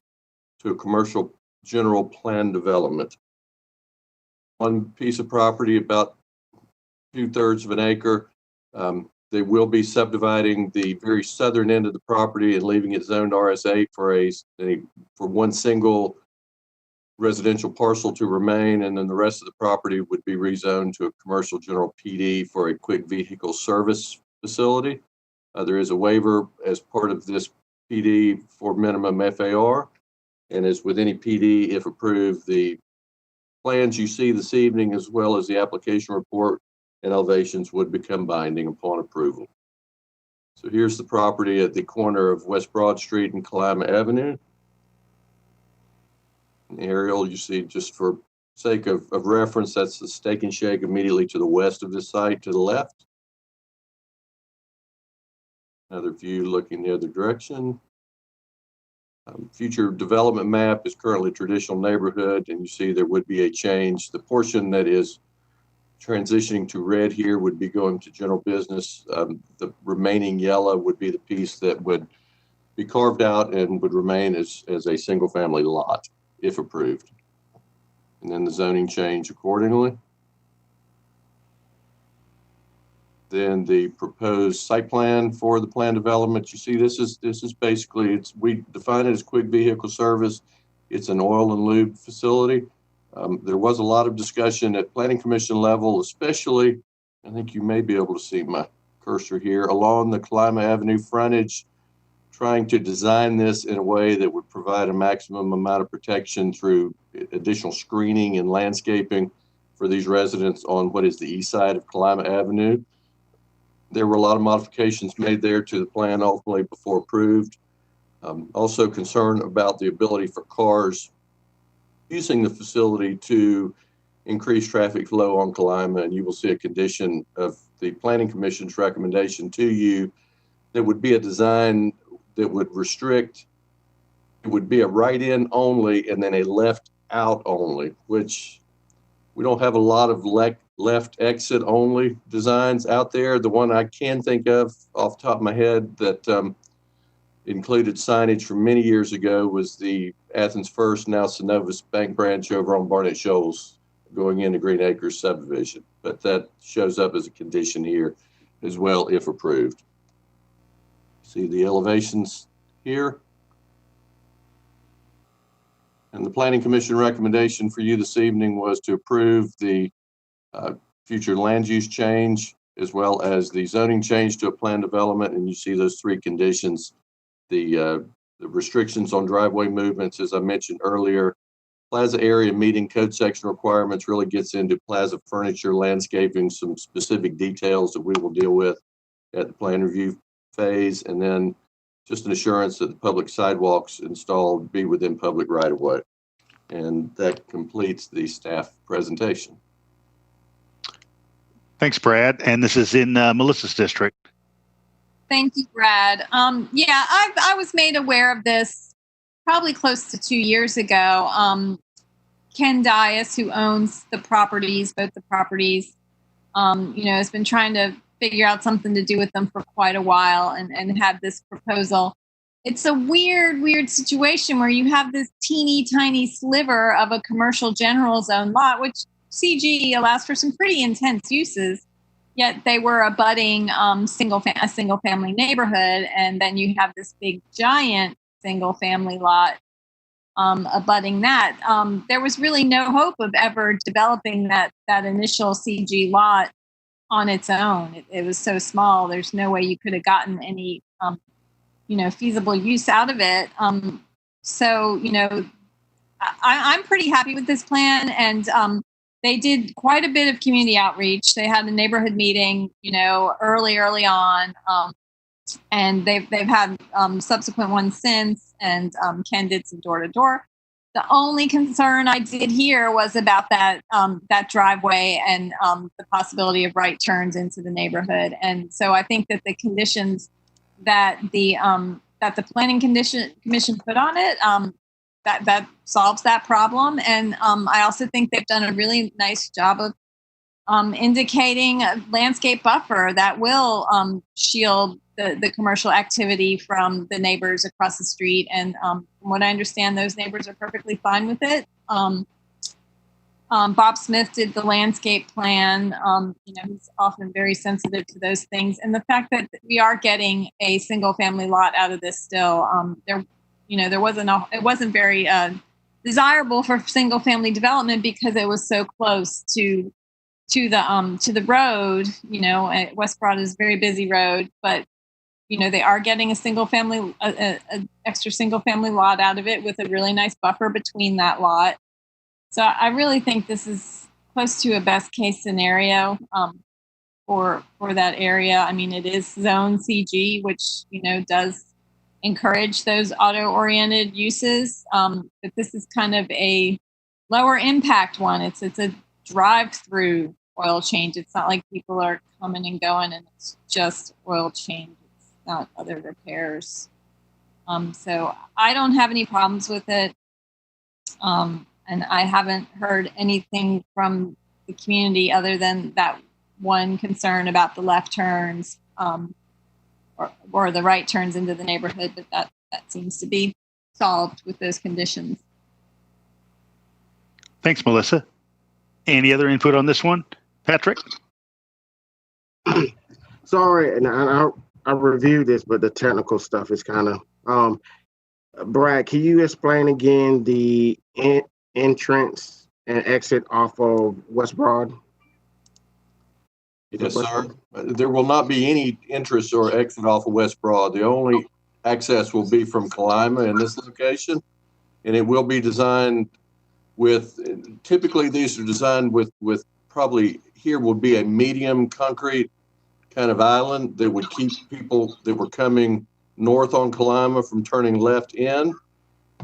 to a commercial general plan development. One piece of property, about 2/3 of an acre. They will be subdividing the very southern end of the property and leaving it zoned RS8 for one single residential parcel to remain, and then the rest of the property would be rezoned to a commercial general PD for a quick vehicle service facility. There is a waiver as part of this PD for minimum FAR, and as with any PD, if approved, the plans you see this evening, as well as the application report and elevations, would become binding upon approval. So here's the property at the corner of West Broad Street and Kalima Avenue. An aerial you see, just for sake of reference, that's the Steak and Shake immediately to the west of this site to the left. Another view looking the other direction. Future development map is currently traditional neighborhood, and you see there would be a change. The portion that is transitioning to red here would be going to general business. The remaining yellow would be the piece that would be carved out and would remain as a single family lot if approved. And then the zoning change accordingly. Then the proposed site plan for the plan development. You see, this is basically, we define it as quick vehicle service. It's an oil and lube facility. There was a lot of discussion at planning commission level, especially, I think you may be able to see my cursor here, along the Kalima Avenue frontage, trying to design this in a way that would provide a maximum amount of protection through additional screening and landscaping for these residents on what is the east side of Kalima Avenue. There were a lot of modifications made there to the plan ultimately before approved. Also concerned about the ability for cars using the facility to increase traffic flow on Kalima, and you will see a condition of the Planning Commission's recommendation to you that would be a design that would restrict, it would be a right-in only and then a left-out only, which we don't have a lot of left exit only designs out there. The one I can think of off the top of my head that included signage from many years ago was the Athens First, now Synovus Bank branch over on Barnett Shoals going into Green Acres subdivision. But that shows up as a condition here as well if approved. See the elevations here. And the Planning Commission recommendation for you this evening was to approve the future land use change as well as the zoning change to a plan development. And you see those 3 conditions. The restrictions on driveway movements, as I mentioned earlier, plaza area meeting code section requirements really gets into plaza furniture, landscaping, some specific details that we will deal with at the plan review phase, and then just an assurance that the public sidewalks installed be within public right of way. And that completes the staff presentation. Thanks, Brad. And this is in Melissa's district. Thank you, Brad. Yeah, I was made aware of this probably close to 2 years ago. Ken Dious, who owns the properties, both the properties, has been trying to figure out something to do with them for quite a while and had this proposal. It's a weird situation where you have this teeny tiny sliver of a commercial general zone lot, which CG allows for some pretty intense uses, yet they were abutting a single family neighborhood. And then you have this big giant single family lot abutting that. There was really no hope of ever developing that initial CG lot on its own. It was so small. There's no way you could have gotten any, feasible use out of it. So, I'm pretty happy with this plan. And they did quite a bit of community outreach. They had a neighborhood meeting, early on. And they've had subsequent ones since, and Ken did some door to door. The only concern I did hear was about that driveway and the possibility of right turns into the neighborhood. And so I think that the conditions that the Planning Commission put on it, that solves that problem. And I also think they've done a really nice job of indicating a landscape buffer that will shield the commercial activity from the neighbors across the street. And from what I understand, those neighbors are perfectly fine with it. Bob Smith did the landscape plan. He's often very sensitive to those things. And the fact that we are getting a single family lot out of this still, it wasn't very desirable for single family development because it was so close to the road. West Broad is a very busy road, but they are getting an extra single family lot out of it with a really nice buffer between that lot. So I really think this is close to a best case scenario for that area. I mean, it is zone CG, which, does encourage those auto-oriented uses. But this is kind of a lower impact one. It's a drive-through oil change. It's not like people are coming and going and it's just oil change. It's not other repairs. So I don't have any problems with it. And I haven't heard anything from the community other than that one concern about the left turns or the right turns into the neighborhood, but that seems to be solved with those conditions. Thanks, Melissa. Any other input on this one? Patrick? Sorry, and I reviewed this, but the technical stuff is kind of... Brad, can you explain again the entrance and exit off of West Broad? Yes, sir. There will not be any entrance or exit off of West Broad. The only access will be from Kalima in this location, and it will be designed with, typically these are designed with probably here would be a medium concrete kind of island that would keep people that were coming north on Kalima from turning left in,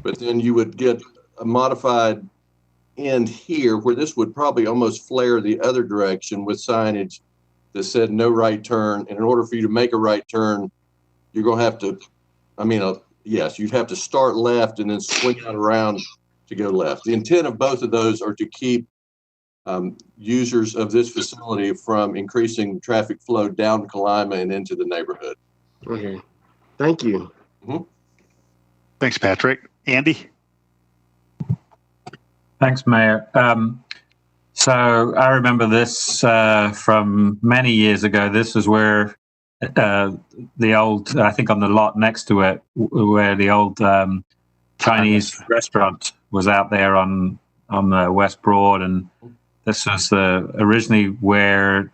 but then you would get a modified end here where this would probably almost flare the other direction with signage that said no right turn. And in order for you to make a right turn, you're going to have to, yes, you'd have to start left and then swing out around to go left. The intent of both of those are to keep users of this facility from increasing traffic flow down Kalima and into the neighborhood. Okay. Thank you. Mm-hmm. Thanks, Patrick. Andy? Thanks, Mayor. So I remember this from many years ago. This is where the old, I think on the lot next to it, where the old Chinese restaurant was out there on the West Broad. And this was originally where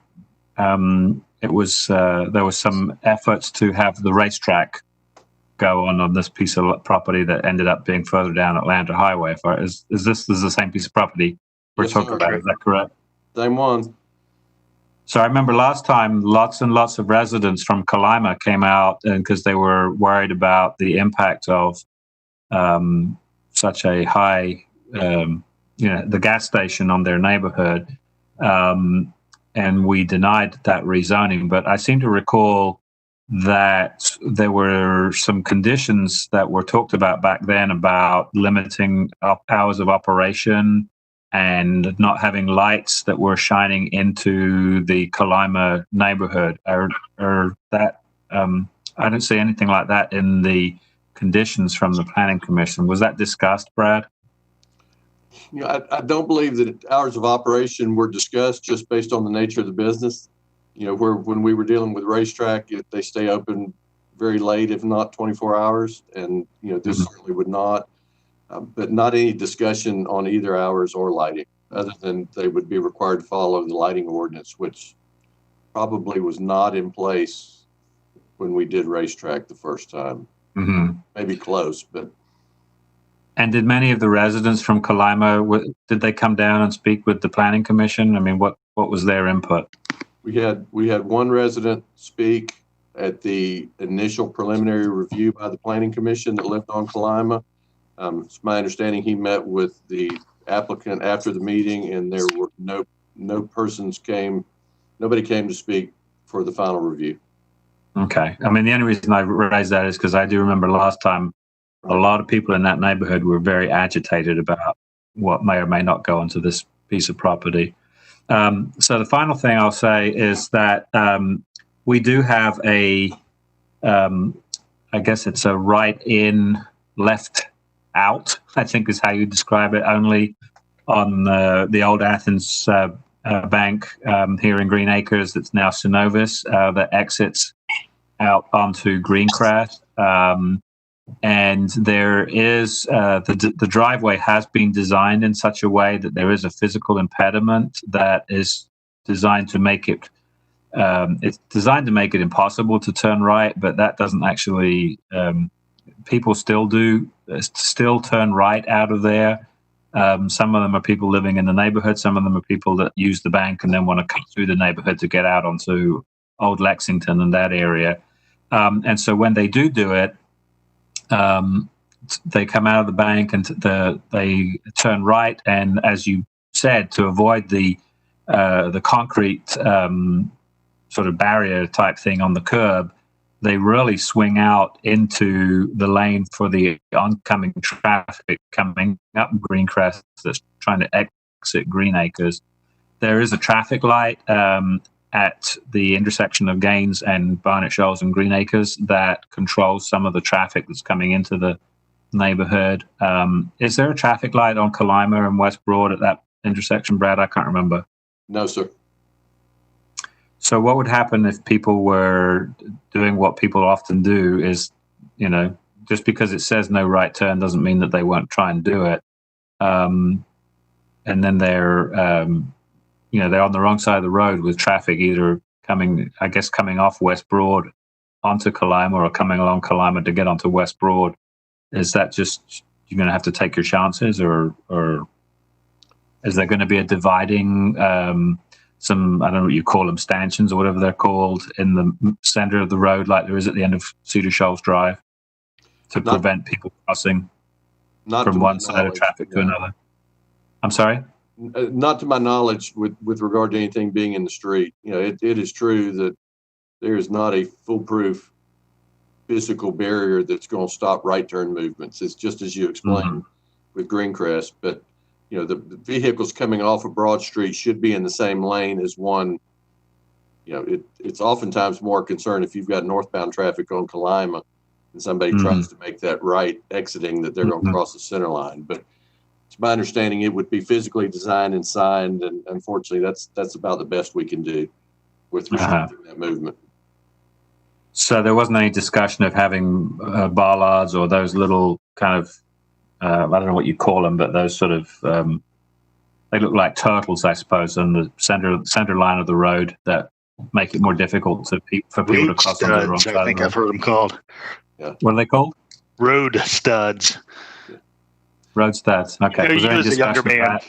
it was, there was some efforts to have the racetrack go on this piece of property that ended up being further down Atlanta Highway. Is this the same piece of property we're talking about? Is that correct? Same one. So I remember last time, lots and lots of residents from Kalima came out, and because they were worried about the impact of such a high, the gas station on their neighborhood, and we denied that rezoning. But I seem to recall that there were some conditions that were talked about back then about limiting hours of operation and not having lights that were shining into the Kalima neighborhood. Or that I don't see anything like that in the conditions from the Planning Commission. Was that discussed, Brad? You know, I don't believe that hours of operation were discussed just based on the nature of the business. You know, when we were dealing with racetrack, they stay open very late, if not 24 hours. And, you know, this certainly would not, but not any discussion on either hours or lighting, other than they would be required to follow the lighting ordinance, which probably was not in place when we did racetrack the first time. Maybe close, but. And did many of the residents from Kalima, did they come down and speak with the Planning Commission? I mean, what was their input? We had one resident speak at the initial preliminary review by the Planning Commission that lived on Kalima. It's my understanding he met with the applicant after the meeting, and there were nobody came to speak for the final review. Okay. I mean, the only reason I raised that is because I do remember last time a lot of people in that neighborhood were very agitated about what may or may not go onto this piece of property. So the final thing I'll say is that we do have I guess it's a right in, left out, I think is how you describe it, only on the old Athens bank here in Green Acres. That's now Synovus that exits out onto Greencrest. And there is the driveway has been designed in such a way that there is a physical impediment that is designed to make it it's designed to make it impossible to turn right, but that doesn't actually people still turn right out of there. Some of them are people living in the neighborhood, some of them are people that use the bank and then want to cut through the neighborhood to get out onto Old Lexington and that area. And so when they do it, they come out of the bank and they turn right, and as you said, to avoid the concrete sort of barrier type thing on the curb, they really swing out into the lane for the oncoming traffic coming up Greencrest that's trying to exit Green Acres. There is a traffic light at the intersection of Gaines and Barnett Shoals and Green Acres that controls some of the traffic that's coming into the neighborhood. Is there a traffic light on Kalima and West Broad at that intersection, Brad? I can't remember. No, sir. So what would happen if people were doing what people often do is, you know, just because it says no right turn doesn't mean that they won't try and do it. And then they're they're on the wrong side of the road with traffic either coming off West Broad onto Kalima or coming along Kalima to get onto West Broad. Is that just, you're going to have to take your chances, or is there going to be a dividing, some, I don't know what you call them, stanchions or whatever they're called, in the center of the road like there is at the end of Cedar Shoals Drive to prevent people crossing from one side of traffic to another? I'm sorry? Not to my knowledge with regard to anything being in the street. You know, it is true that there is not a foolproof physical barrier that's going to stop right turn movements. It's just as you explained with Greencrest, but you know, the vehicles coming off of Broad Street should be in the same lane as one. You know, it's oftentimes more concern if you've got northbound traffic on Kalima and somebody tries to make that right exiting, that they're going to cross the center line. But it's my understanding it would be physically designed and signed, and unfortunately that's about the best we can do with respect to that movement. So there wasn't any discussion of having bollards or those little kind of, I don't know what you call them, but those sort of, they look like turtles, I suppose, on the center line of the road that make it more difficult for people to cross on the wrong side. I think I've heard them called. Yeah. What are they called? Road studs. Road studs. Okay. Was there any discussion of that?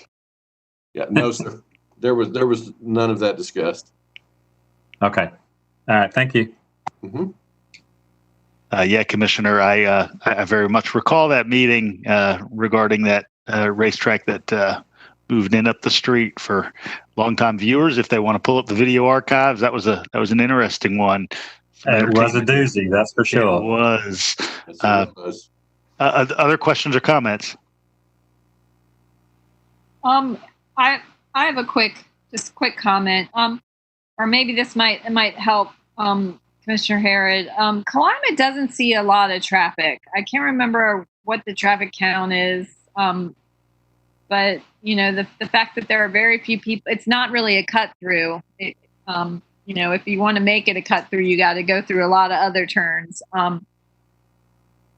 Yeah, no, sir. There was none of that discussed. Okay. All right. Thank you. Yeah, Commissioner, I very much recall that meeting regarding that racetrack that moved in up the street. For longtime viewers, if they want to pull up the video archives, that was an interesting one. It was a doozy, that's for sure. It was. Other questions or comments? I have a quick comment. Or maybe this might help Commissioner Harrod. Kalima doesn't see a lot of traffic. I can't remember what the traffic count is. But you know, the fact that there are very few people, it's not really a cut through. You know, if you want to make it a cut through, you got to go through a lot of other turns.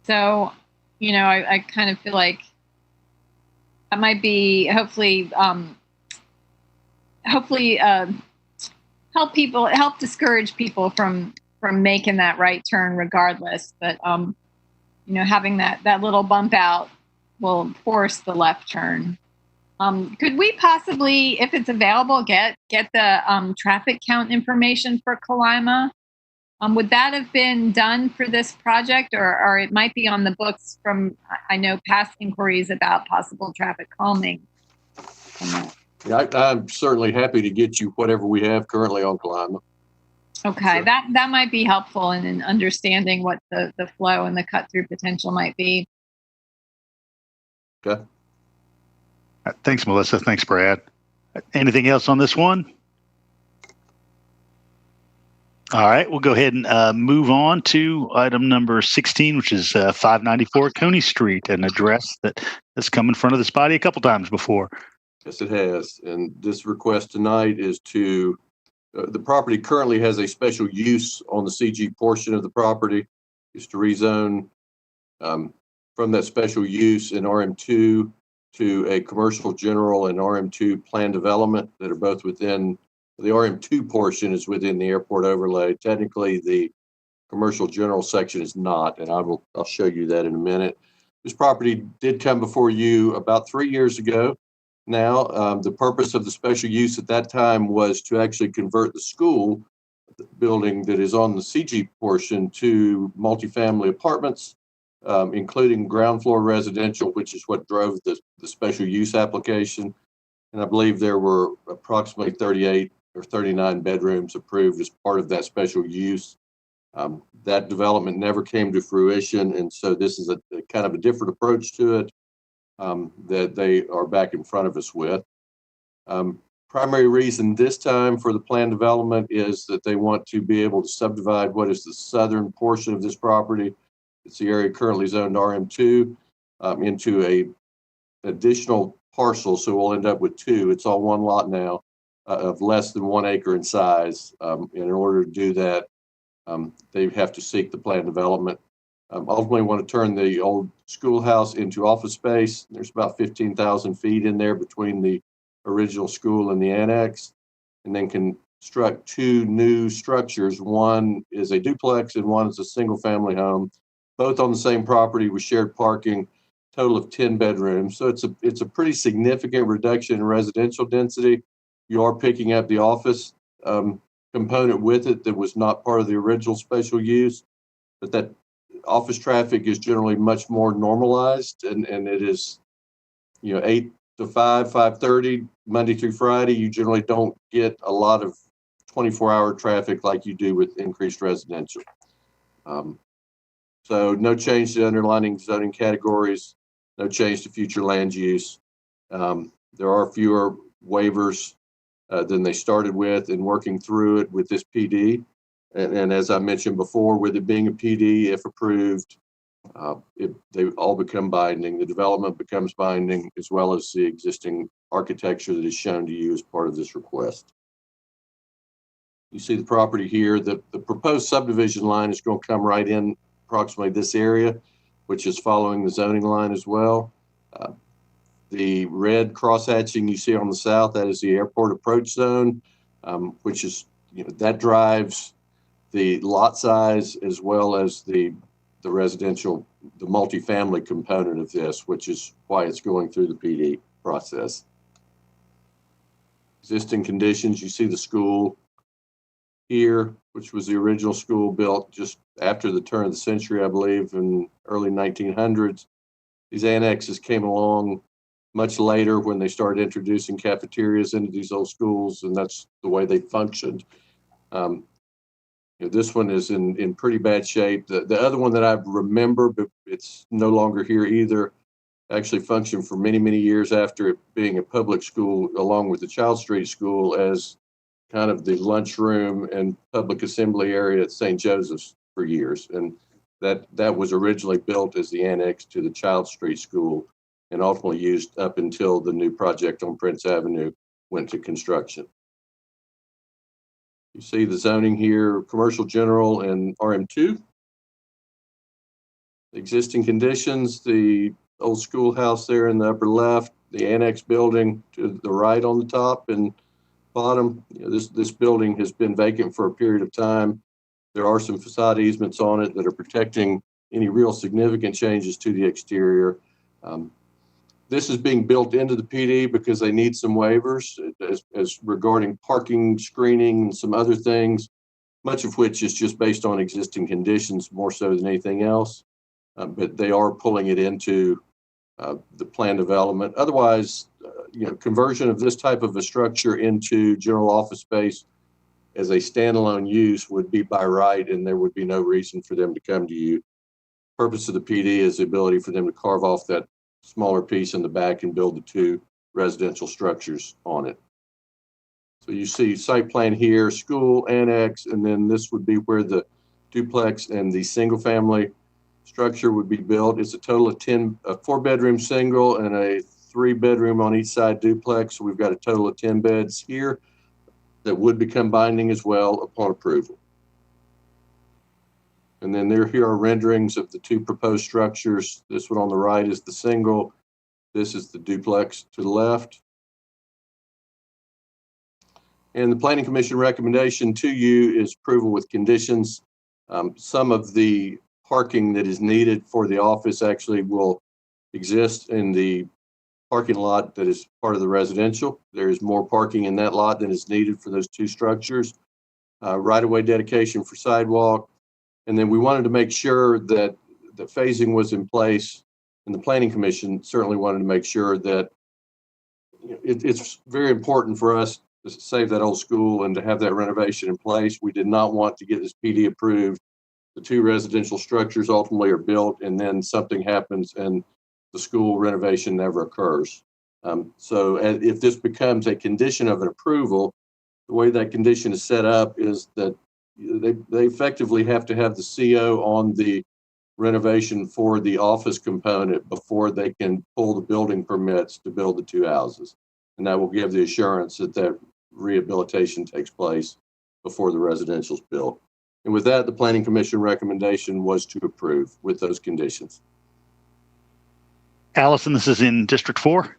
So, you know, I kind of feel like that might be hopefully help discourage people from making that right turn regardless. But you know, having that little bump out will force the left turn. Could we possibly, if it's available, get the traffic count information for Kalima? Would that have been done for this project, or it might be on the books from, I know, past inquiries about possible traffic calming? Yeah, I'm certainly happy to get you whatever we have currently on Kalima. Okay, Sure. that might be helpful in understanding what the flow and the cut through potential might be. Okay. Thanks, Melissa. Thanks, Brad. Anything else on this one? All right, we'll go ahead and move on to item number 16, which is 594 Coney Street, an address that has come in front of this body a couple times before. Yes, it has. And this request tonight is to, the property currently has a special use on the CG portion of the property, is to rezone from that special use in RM2 to a commercial general and RM2 plan development that are both within, the RM2 portion is within the airport overlay. Technically, the commercial general section is not, and I'll show you that in a minute. This property did come before you about 3 years ago. Now, the purpose of the special use at that time was to actually convert the school building that is on the CG portion to multifamily apartments, including ground floor residential, which is what drove the special use application. And I believe there were approximately 38 or 39 bedrooms approved as part of that special use. That development never came to fruition, and so this is a kind of a different approach to it that they are back in front of us with. Primary reason this time for the plan development is that they want to be able to subdivide what is the southern portion of this property. It's the area currently zoned RM2 into a additional parcel, so we'll end up with two. It's all one lot now of less than 1 acre in size. In order to do that, they have to seek the plan development. Ultimately want to turn the old schoolhouse into office space. There's about 15,000 feet in there between the original school and the annex, and then construct two new structures. One is a duplex and one is a single family home, both on the same property with shared parking, total of 10 bedrooms. So it's a pretty significant reduction in residential density. You are picking up the office component with it that was not part of the original special use, but that office traffic is generally much more normalized, and it is, 8 to 5, 5:30, Monday through Friday. You generally don't get a lot of 24-hour traffic like you do with increased residential. So no change to underlying zoning categories, no change to future land use. There are fewer waivers than they started with, and working through it with this PD. And as I mentioned before, with it being a PD, if approved, they all become binding. The development becomes binding, as well as the existing architecture that is shown to you as part of this request. You see the property here. The proposed subdivision line is going to come right in approximately this area, which is following the zoning line as well. The red crosshatching you see on the south, that is the airport approach zone, which is, that drives the lot size as well as the residential, the multifamily component of this, which is why it's going through the PD process. Existing conditions, you see the school here, which was the original school built just after the turn of the century, I believe, in early 1900s. These annexes came along much later when they started introducing cafeterias into these old schools, and that's the way they functioned. This one is in pretty bad shape. The other one that I remember, but it's no longer here either, actually functioned for many, many years after it being a public school, along with the Child Street School, as kind of the lunchroom and public assembly area at St. Joseph's for years. And that was originally built as the annex to the Child Street School and ultimately used up until the new project on Prince Avenue went to construction. You see the zoning here, commercial general and RM2. Existing conditions, the old schoolhouse there in the upper left, the annex building to the right on the top and bottom. This building has been vacant for a period of time. There are some facade easements on it that are protecting any real significant changes to the exterior. This is being built into the PD because they need some waivers as regarding parking, screening, and some other things, much of which is just based on existing conditions more so than anything else. But they are pulling it into the plan development. Otherwise, conversion of this type of a structure into general office space as a standalone use would be by right, and there would be no reason for them to come to you. Purpose of the PD is the ability for them to carve off that smaller piece in the back and build the two residential structures on it. So you see site plan here, school, annex, and then this would be where the duplex and the single family structure would be built. It's a total of a 4-bedroom single and a 3-bedroom on each side duplex. So we've got a total of 10 beds here that would become binding as well upon approval. And then here are renderings of the two proposed structures. This one on the right is the single. This is the duplex to the left. And the Planning Commission recommendation to you is approval with conditions. Some of the parking that is needed for the office actually will exist in the parking lot that is part of the residential. There is more parking in that lot than is needed for those two structures. Right-of-way dedication for sidewalk. And then we wanted to make sure that the phasing was in place, and the Planning Commission certainly wanted to make sure that it's very important for us to save that old school and to have that renovation in place. We did not want to get this PD approved. The two residential structures ultimately are built, and then something happens and the school renovation never occurs. So if this becomes a condition of an approval, the way that condition is set up is that they effectively have to have the CO on the renovation for the office component before they can pull the building permits to build the two houses. And that will give the assurance that that rehabilitation takes place before the residential is built. And with that, the Planning Commission recommendation was to approve with those conditions. Allison, this is in District 4?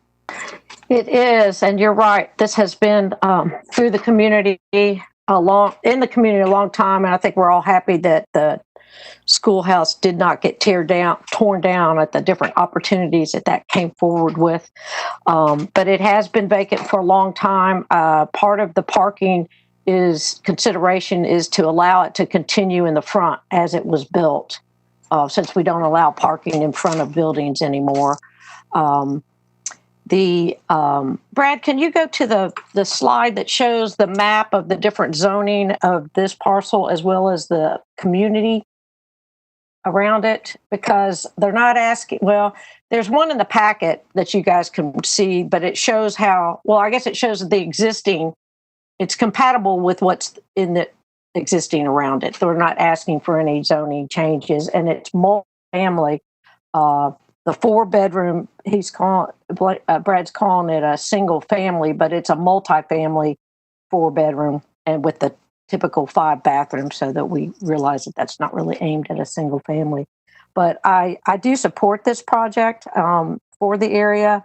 It is, and you're right. This has been through the community a long time, and I think we're all happy that the schoolhouse did not get torn down at the different opportunities that came forward with. But it has been vacant for a long time. Part of the parking consideration is to allow it to continue in the front as it was built, since we don't allow parking in front of buildings anymore. Brad, can you go to the slide that shows the map of the different zoning of this parcel as well as the community around it? Because they're not asking, well, there's one in the packet that you guys can see, but it shows I guess it shows the existing, it's compatible with what's in the existing around it. They're not asking for any zoning changes, and it's multi-family. The 4-bedroom, Brad's calling it a single family, but it's a multi-family 4-bedroom and with the typical 5 bathrooms, so that we realize that that's not really aimed at a single family. But I do support this project for the area,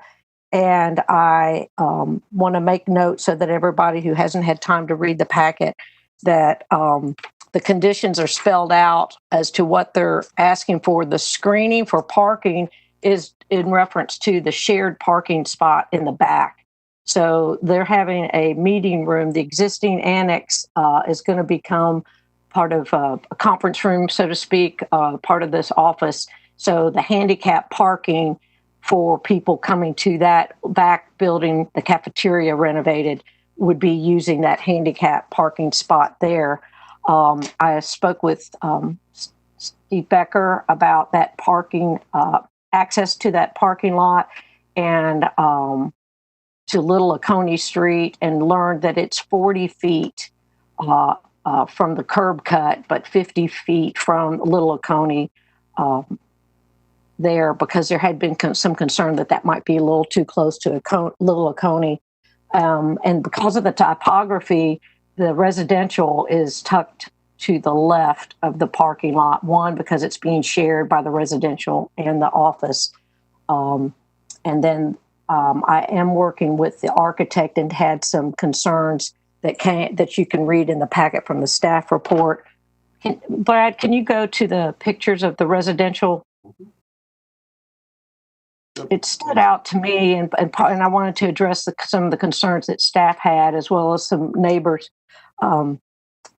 and I want to make note so that everybody who hasn't had time to read the packet, that the conditions are spelled out as to what they're asking for. The screening for parking is in reference to the shared parking spot in the back. So they're having a meeting room. The existing annex is going to become part of a conference room, so to speak, part of this office. So the handicap parking for people coming to that back building, the cafeteria renovated, would be using that handicap parking spot there. I spoke with Steve Becker about that parking access to that parking lot and to Little Oconee Street, and learned that it's 40 feet from the curb cut, but 50 feet from Little Oconee there, because there had been some concern that that might be a little too close to Little Oconee. And because of the topography, the residential is tucked to the left of the parking lot, one, because it's being shared by the residential and the office. And then I am working with the architect and had some concerns that you can read in the packet from the staff report. Brad, can you go to the pictures of the residential? It stood out to me, and I wanted to address some of the concerns that staff had, as well as some neighbors.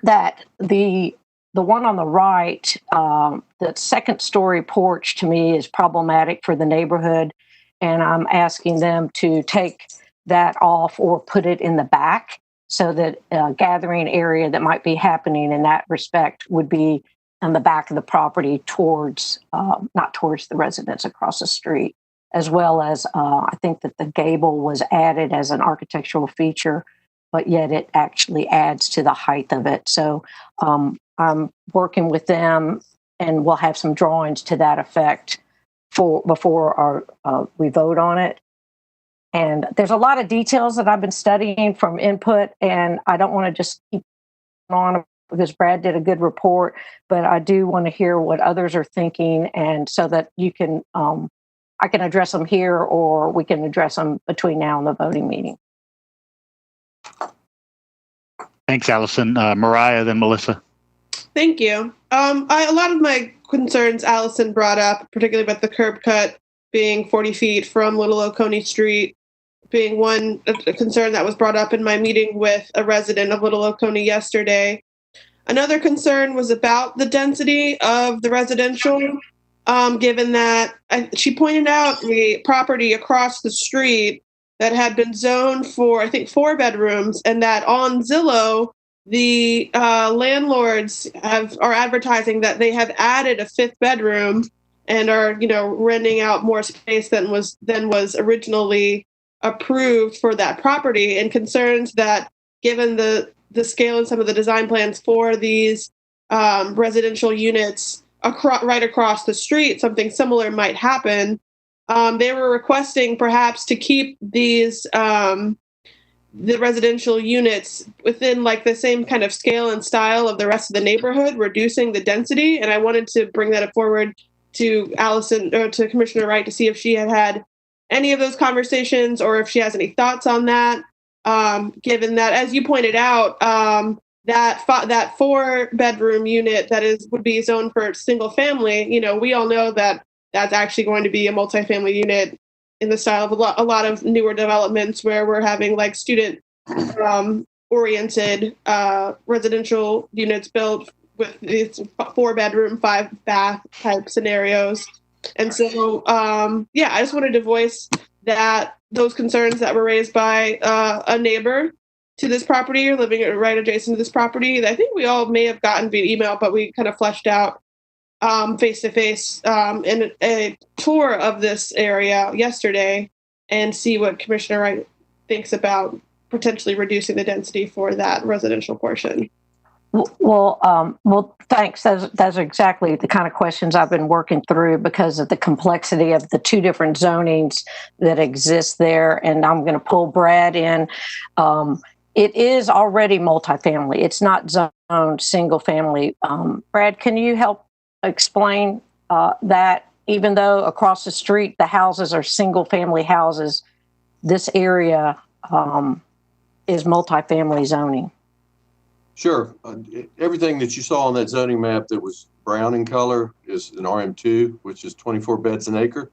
That the one on the right, the second story porch, to me is problematic for the neighborhood, and I'm asking them to take that off or put it in the back, so that gathering area that might be happening in that respect would be on the back of the property, towards not towards the residents across the street. As well as I think that the gable was added as an architectural feature, but yet it actually adds to the height of it. So I'm working with them, and we'll have some drawings to that effect before we vote on it. And there's a lot of details that I've been studying from input, and I don't want to just keep on because Brad did a good report, but I do want to hear what others are thinking, and so that you can I can address them here, or we can address them between now and the voting meeting. Thanks, Allison. Mariah, then Melissa. Thank you. A lot of my concerns Allison brought up, particularly about the curb cut being 40 feet from Little Oconee Street, being a concern that was brought up in my meeting with a resident of Little Oconee yesterday. Another concern was about the density of the residential. Given that she pointed out the property across the street that had been zoned for, I think, 4 bedrooms, and that on Zillow, the landlords are advertising that they have added a 5th bedroom and are, renting out more space than was originally approved for that property, and concerns that given the scale and some of the design plans for these residential units right across the street, something similar might happen. They were requesting perhaps to keep these the residential units within like the same kind of scale and style of the rest of the neighborhood, reducing the density. And I wanted to bring that forward to Allison or to Commissioner Wright to see if she had any of those conversations, or if she has any thoughts on that. Given that, as you pointed out, that 4-bedroom unit that would be zoned for single family, we all know that that's actually going to be a multifamily unit in the style of a lot of newer developments where we're having like student oriented residential units built with these 4-bedroom, 5-bath type scenarios. And so, I just wanted to voice those concerns that were raised by a neighbor to this property, or living right adjacent to this property. I think we all may have gotten via email, but we kind of fleshed out face-to-face in a tour of this area yesterday, and see what Commissioner Wright thinks about potentially reducing the density for that residential portion. Well, thanks. Those are exactly the kind of questions I've been working through because of the complexity of the 2 different zonings that exist there. And I'm going to pull Brad in. It is already multifamily. It's not zoned single family. Brad, can you help explain that? Even though across the street the houses are single family houses, this area is multifamily zoning. Sure. Everything that you saw on that zoning map that was brown in color is an RM2, which is 24 beds an acre,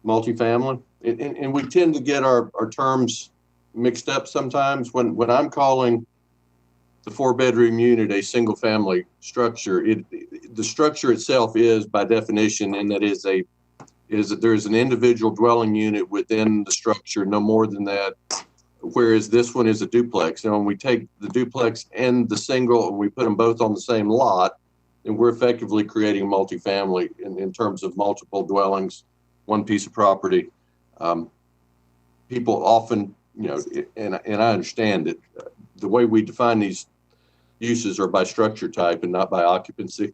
multifamily. And we tend to get our terms mixed up sometimes. When I'm calling the 4-bedroom unit a single family structure, the structure itself is by definition, and that there's an individual dwelling unit within the structure, no more than that. Whereas this one is a duplex. And when we take the duplex and the single and we put them both on the same lot, then we're effectively creating multifamily in terms of multiple dwellings one piece of property. People often, and I understand that the way we define these uses are by structure type and not by occupancy.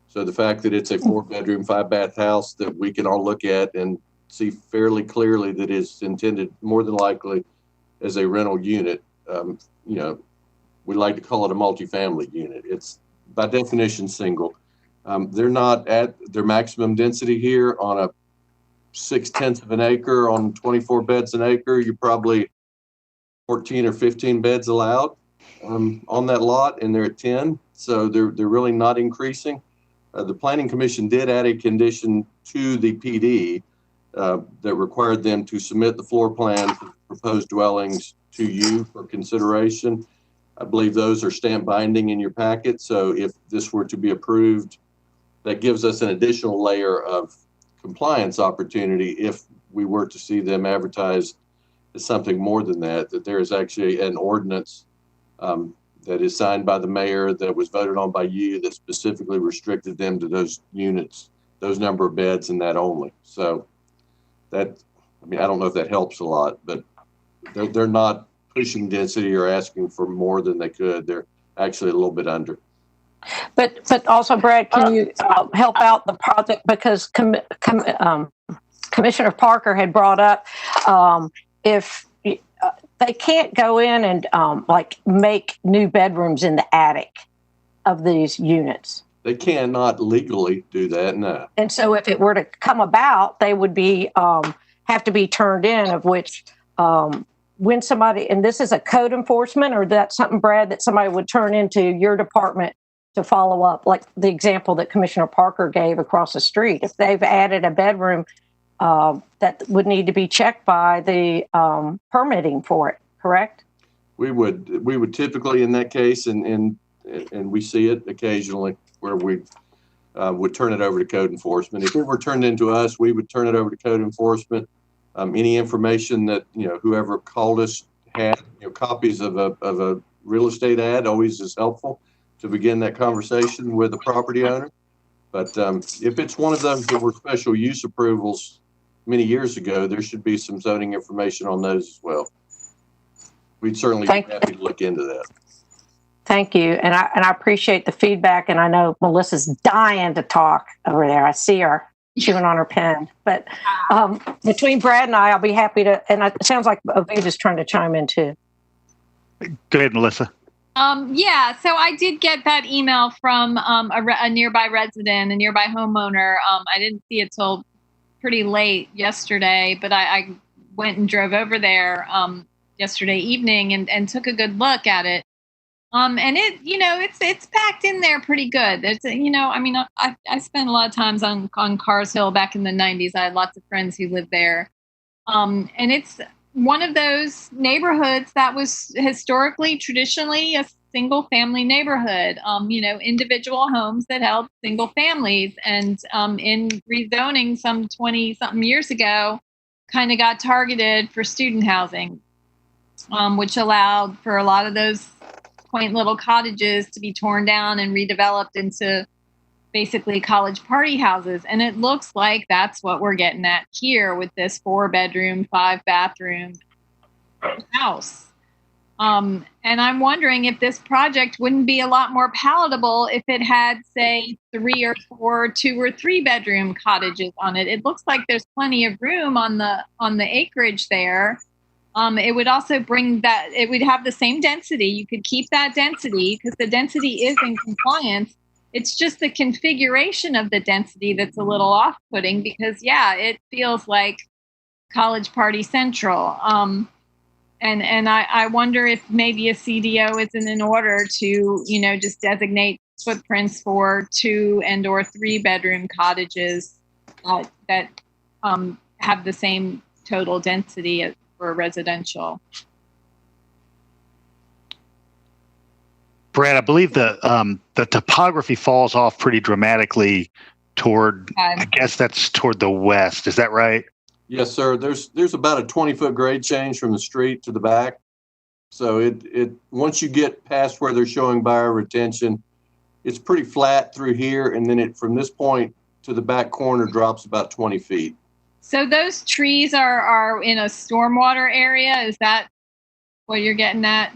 So the fact that it's a 4-bedroom, 5-bath house that we can all look at and see fairly clearly that is intended more than likely as a rental unit, we like to call it a multifamily unit. It's by definition single. They're not at their maximum density here on a 0.6 of an acre on 24 beds an acre. You're probably 14 or 15 beds allowed on that lot, and they're at 10. So they're really not increasing. The Planning Commission did add a condition to the PD that required them to submit the floor plan for proposed dwellings to you for consideration. I believe those are stamp binding in your packet. So if this were to be approved, that gives us an additional layer of compliance opportunity if we were to see them advertised as something more than that, that there is actually an ordinance that is signed by the mayor that was voted on by you that specifically restricted them to those units, those number of beds and that only. So that, I don't know if that helps a lot, but they're not pushing density or asking for more than they could. They're actually a little bit under. But also, Brad, can you help out the project, because Commissioner Parker had brought up if they can't go in and make new bedrooms in the attic of these units. They cannot legally do that, no. And so if it were to come about, they would be have to be turned in, of which when somebody, and this is a code enforcement, or that's something, Brad, that somebody would turn into your department to follow up, like the example that Commissioner Parker gave across the street. If they've added a bedroom, that would need to be checked by the permitting for it, correct? We would typically, in that case, and we see it occasionally, where we would turn it over to code enforcement. If it were turned into us, we would turn it over to code enforcement. Any information that whoever called us had, copies of a real estate ad always is helpful to begin that conversation with the property owner. But if it's one of those that were special use approvals many years ago, there should be some zoning information on those as well. We'd certainly be happy to look into that. Thank you, and I appreciate the feedback. And I know Melissa's dying to talk over there. I see her chewing on her pen. But between Brad and I'll be happy to. And it sounds like Aviva's trying to chime in too. Go ahead, Melissa. Yeah, so I did get that email from a nearby resident, a nearby homeowner. I didn't see it till pretty late yesterday, but I went and drove over there yesterday evening and took a good look at it. And it, it's packed in there pretty good. It's, I spent a lot of times on Cars Hill back in the 90s. I had lots of friends who lived there. And it's one of those neighborhoods that was historically, traditionally a single family neighborhood, individual homes that held single families. And in rezoning some 20 something years ago, kind of got targeted for student housing, which allowed for a lot of those quaint little cottages to be torn down and redeveloped into basically college party houses. And it looks like that's what we're getting at here with this 4-bedroom, 5-bathroom house. And I'm wondering if this project wouldn't be a lot more palatable if it had, say, 3 or 4, 2 or 3-bedroom cottages on it. It looks like there's plenty of room on the acreage there. It would also bring that, it would have the same density. You could keep that density because the density is in compliance. It's just the configuration of the density that's a little off-putting because, yeah, it feels like College Party Central. And I wonder if maybe a CDO isn't in order to, just designate footprints for 2 and or 3-bedroom cottages that have the same total density as for residential. Brad, I believe the topography falls off pretty dramatically toward, I guess that's toward the west. Is that right? Yes, sir. There's about a 20-foot grade change from the street to the back. So it once you get past where they're showing bioretention, it's pretty flat through here. And then it from this point to the back corner drops about 20 feet. So those trees are in a stormwater area. Is that what you're getting at?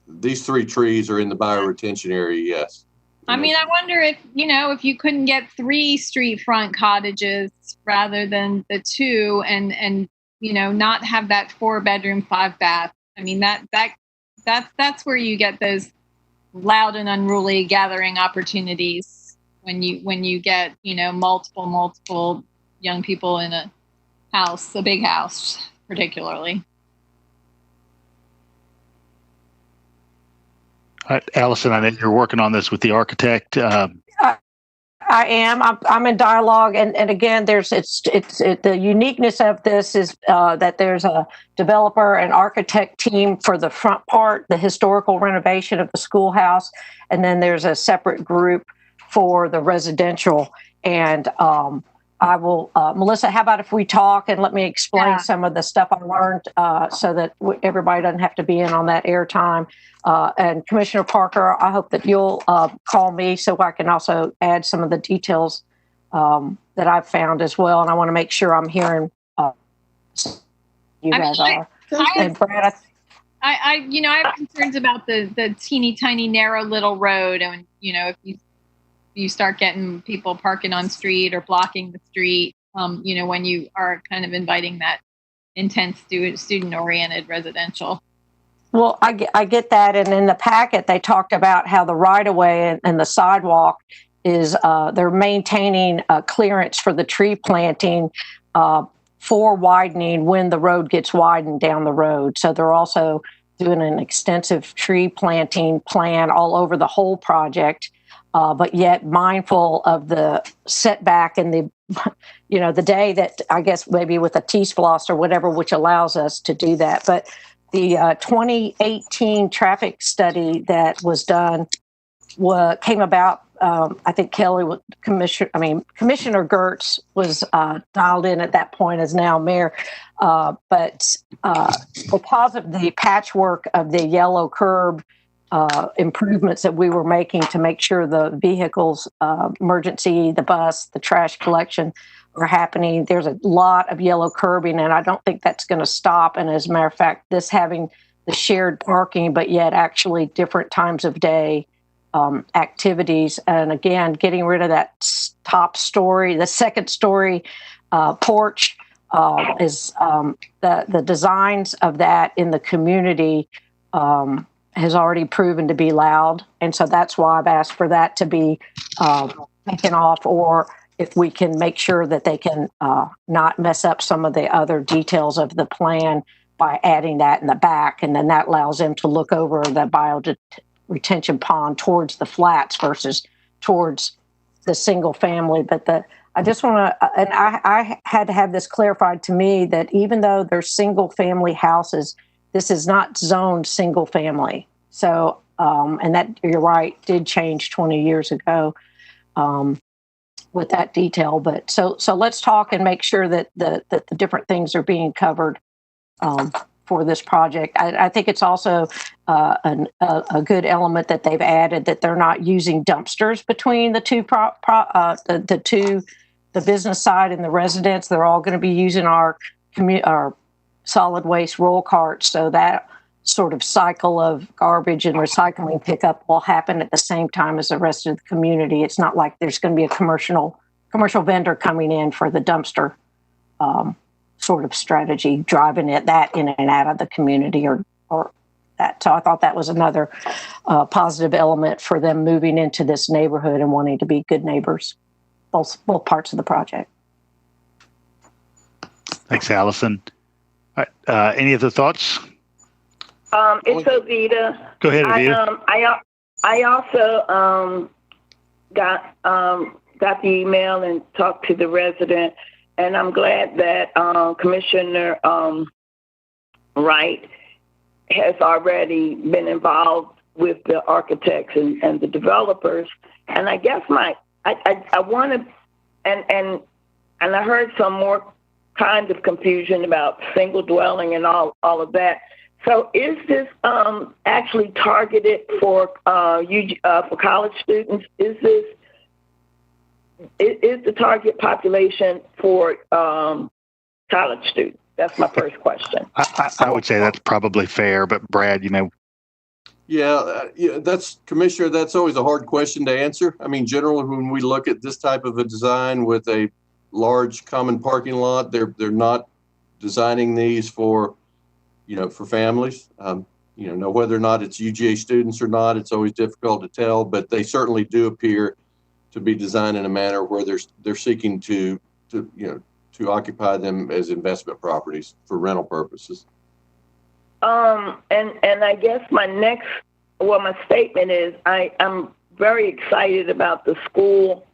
These 3 trees are in the bioretention area, yes. I mean, I wonder if, if you couldn't get 3 street front cottages rather than the 2 and not have that 4-bedroom, 5-bath. I mean, that's where you get those loud and unruly gathering opportunities when you get, multiple young people in a house, a big house, particularly. Allison, I know you're working on this with the architect. I am. I'm in dialogue, and again, the uniqueness of this is that there's a developer and architect team for the front part, the historical renovation of the schoolhouse, and then there's a separate group for the residential. And I will, Melissa, how about if we talk and let me explain some of the stuff I learned so that everybody doesn't have to be in on that airtime. And Commissioner Parker, I hope that you'll call me so I can also add some of the details that I've found as well. And I want to make sure I'm hearing you guys are. And Brad, I have concerns about the teeny tiny narrow little road, and if you start getting people parking on street or blocking the street, when you are kind of inviting that intense student-oriented residential. Well, I get that. And in the packet, they talked about how the right-of-way and the sidewalk is, they're maintaining a clearance for the tree planting for widening when the road gets widened down the road. So they're also doing an extensive tree planting plan all over the whole project. But yet mindful of the setback and the day that I guess maybe with a TSPLOST or whatever, which allows us to do that. But the 2018 traffic study that was done came about. I think Commissioner Gertz was dialed in at that point as now mayor. But because of the patchwork of the yellow curb improvements that we were making to make sure the vehicles, emergency, the bus, the trash collection are happening. There's a lot of yellow curbing, and I don't think that's going to stop. And as a matter of fact, this having the shared parking, but yet actually different times of day activities. And again, getting rid of that top story, the second story porch is the designs of that in the community has already proven to be loud. And so that's why I've asked for that to be taken off, or if we can make sure that they can not mess up some of the other details of the plan by adding that in the back. And then that allows them to look over the retention pond towards the flats versus towards the single family. But I just want to, and I had to have this clarified to me that even though they're single family houses, this is not zoned single family. So, and that, you're right, did change 20 years ago with that detail. But so let's talk and make sure that the different things are being covered for this project. I think it's also a good element that they've added that they're not using dumpsters between the two, the business side and the residents. They're all going to be using our solid waste roll carts, so that sort of cycle of garbage and recycling pickup will happen at the same time as the rest of the community. It's not like there's going to be a commercial vendor coming in for the dumpster sort of strategy, driving that in and out of the community or that. So I thought that was another positive element for them moving into this neighborhood and wanting to be good neighbors, both parts of the project. Thanks, Allison. All right, any other thoughts? It's Ovita. Go ahead, Ovita. I also got the email and talked to the resident, and I'm glad that Commissioner Wright has already been involved with the architects and the developers. And I guess I want to, and I heard some more kind of confusion about single dwelling and all of that. So is this actually targeted for college students? Is the target population for college students? That's my first question. I would say that's probably fair, but Brad, Yeah, that's Commissioner. That's always a hard question to answer. I mean, generally, when we look at this type of a design with a large common parking lot, they're not designing these for, for families. Know whether or not it's UGA students or not, it's always difficult to tell. But they certainly do appear to be designed in a manner where they're seeking to occupy them as investment properties for rental purposes. And I guess my statement is I'm very excited about the school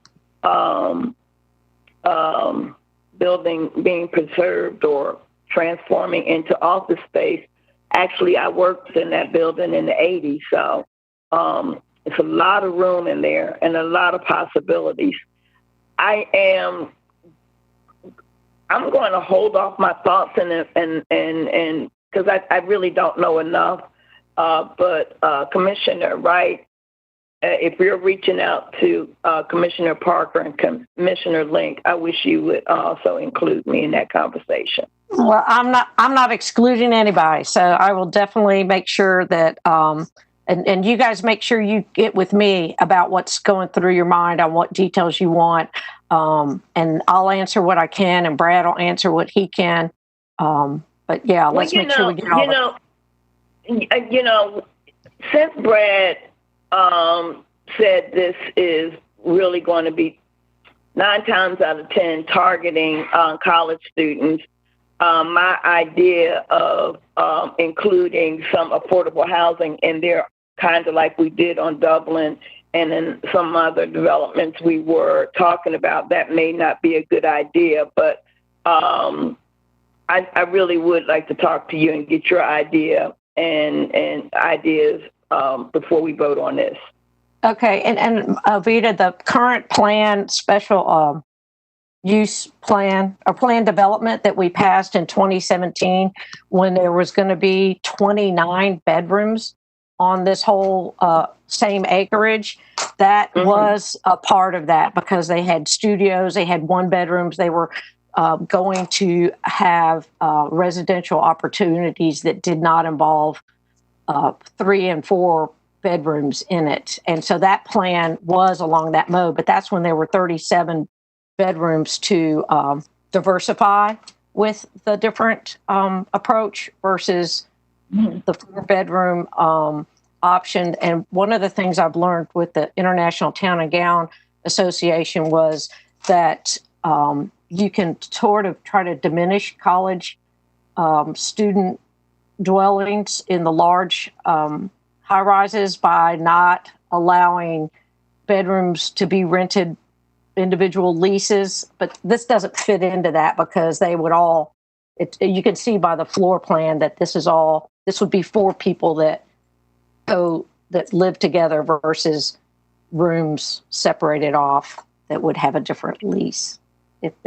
building being preserved or transforming into office space. Actually, I worked in that building in the 80s, so it's a lot of room in there and a lot of possibilities. I'm going to hold off my thoughts and because I really don't know enough. But Commissioner Wright, if you're reaching out to Commissioner Parker and Commissioner Link, I wish you would also include me in that conversation. Well, I'm not excluding anybody, so I will definitely make sure that and you guys make sure you get with me about what's going through your mind on what details you want, and I'll answer what I can, and Brad will answer what he can. But yeah, let's make sure we get all since Brad said this is really going to be 9 times out of 10 targeting college students, my idea of including some affordable housing in there, kind of like we did on Dublin and in some other developments we were talking about, that may not be a good idea, but I really would like to talk to you and get your idea and ideas before we vote on this. Okay, and Vita, the current plan, special use plan or plan development that we passed in 2017, when there was going to be 29 bedrooms on this whole same acreage, that was a part of that, because they had studios, they had 1 bedrooms, they were going to have residential opportunities that did not involve 3 and 4 bedrooms in it. And so that plan was along that mode, but that's when there were 37 bedrooms to diversify with the different approach versus the 4-bedroom option. And one of the things I've learned with the International Town and Gown Association was that you can sort of try to diminish college student dwellings in the large high-rises by not allowing bedrooms to be rented individual leases. But this doesn't fit into that, because they would all, you can see by the floor plan that this would be 4 people that live together versus rooms separated off that would have a different lease.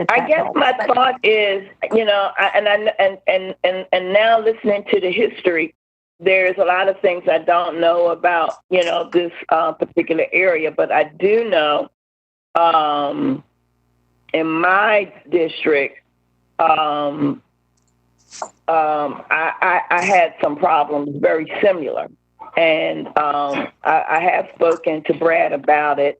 I guess my thought is, and now listening to the history, there's a lot of things I don't know about, this particular area, but I do know in my district, I had some problems very similar, and I have spoken to Brad about it.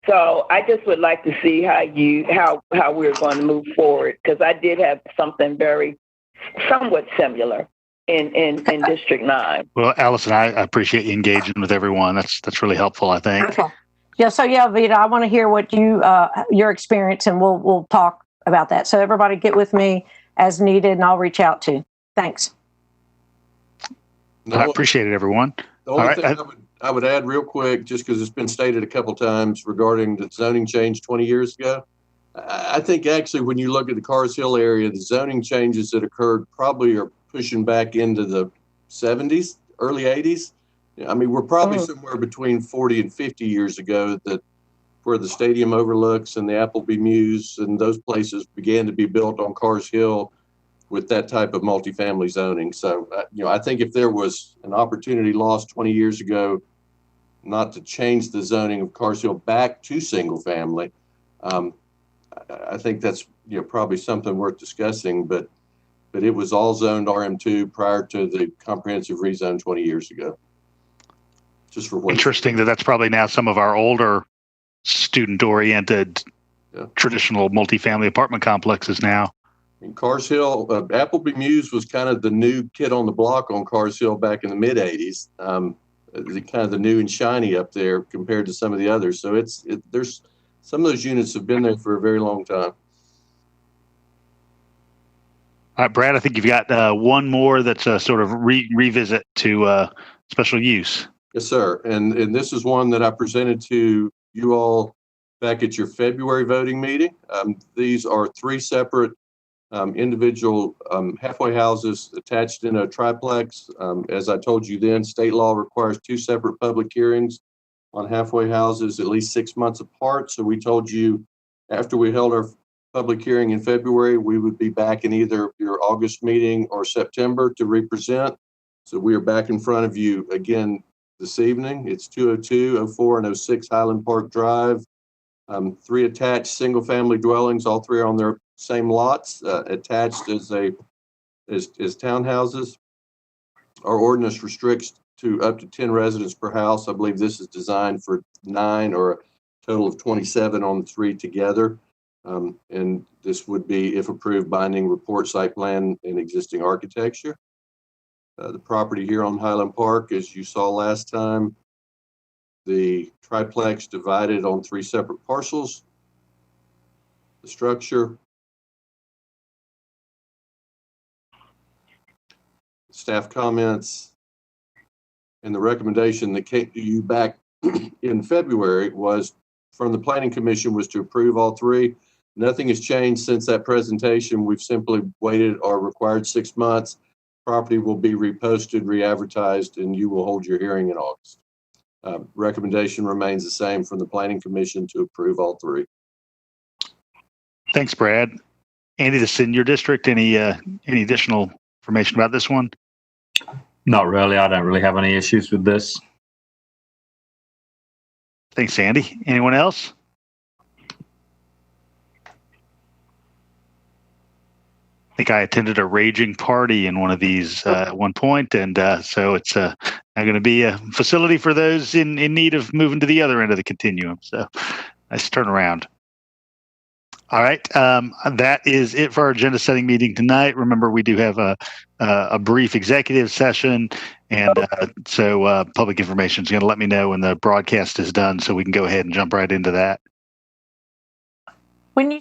So I just would like to see how we're going to move forward, because I did have something somewhat similar in District 9. Well, Allison, I appreciate you engaging with everyone. That's really helpful, I think. Okay. Yeah. So yeah, Vita, I want to hear what your experience, and we'll talk about that. So everybody get with me as needed, and I'll reach out to you. Thanks. I appreciate it, everyone. The only thing I would add real quick, just because it's been stated a couple times regarding the zoning change 20 years ago, I think actually when you look at the Cars Hill area, the zoning changes that occurred probably are pushing back into the 70s, early 80s. I mean, we're probably somewhere between 40 and 50 years ago where the stadium overlooks and the Appleby Mews and those places began to be built on Cars Hill with that type of multifamily zoning. So, I think if there was an opportunity lost 20 years ago not to change the zoning of Cars Hill back to single family, I think that's probably something worth discussing, but it was all zoned RM2 prior to the comprehensive rezone 20 years ago. Just for what interesting that's probably now some of our older student-oriented traditional multifamily apartment complexes now. In Cars Hill, Appleby Muse was kind of the new kid on the block on Cars Hill back in the mid 80s. Kind of the new and shiny up there compared to some of the others. So there's some of those units have been there for a very long time. All right, Brad, I think you've got one more that's a sort of revisit to special use. Yes, sir. And this is one that I presented to you all back at your February voting meeting. These are three separate individual halfway houses attached in a triplex. As I told you then, state law requires two separate public hearings on halfway houses at least 6 months apart. So we told you after we held our public hearing in February, we would be back in either your August meeting or September to represent. So we are back in front of you again this evening. It's 202, 04, and 06 Highland Park Drive. Three attached single-family dwellings. All three are on their same lots, attached as townhouses. Our ordinance restricts to up to 10 residents per house. I believe this is designed for 9 or a total of 27 on the three together. And this would be, if approved, binding report site plan and existing architecture. The property here on Highland Park, as you saw last time, the triplex divided on three separate parcels. The structure, staff comments, and the recommendation that came to you back in February was from the Planning Commission was to approve all three. Nothing has changed since that presentation. We've simply waited our required 6 months. Property will be reposted, re-advertised, and you will hold your hearing in August. Recommendation remains the same from the Planning Commission to approve all three. Thanks, Brad. Andy, this is in your district. Any additional information about this one? Not really. I don't really have any issues with this. Thanks, Andy. Anyone else? I think I attended a raging party in one of these at one point, and so it's now going to be a facility for those in need of moving to the other end of the continuum. So nice turnaround. All right, that is it for our agenda setting meeting tonight. Remember, we do have a brief executive session, and so public information is going to let me know when the broadcast is done, so we can go ahead and jump right into that. When you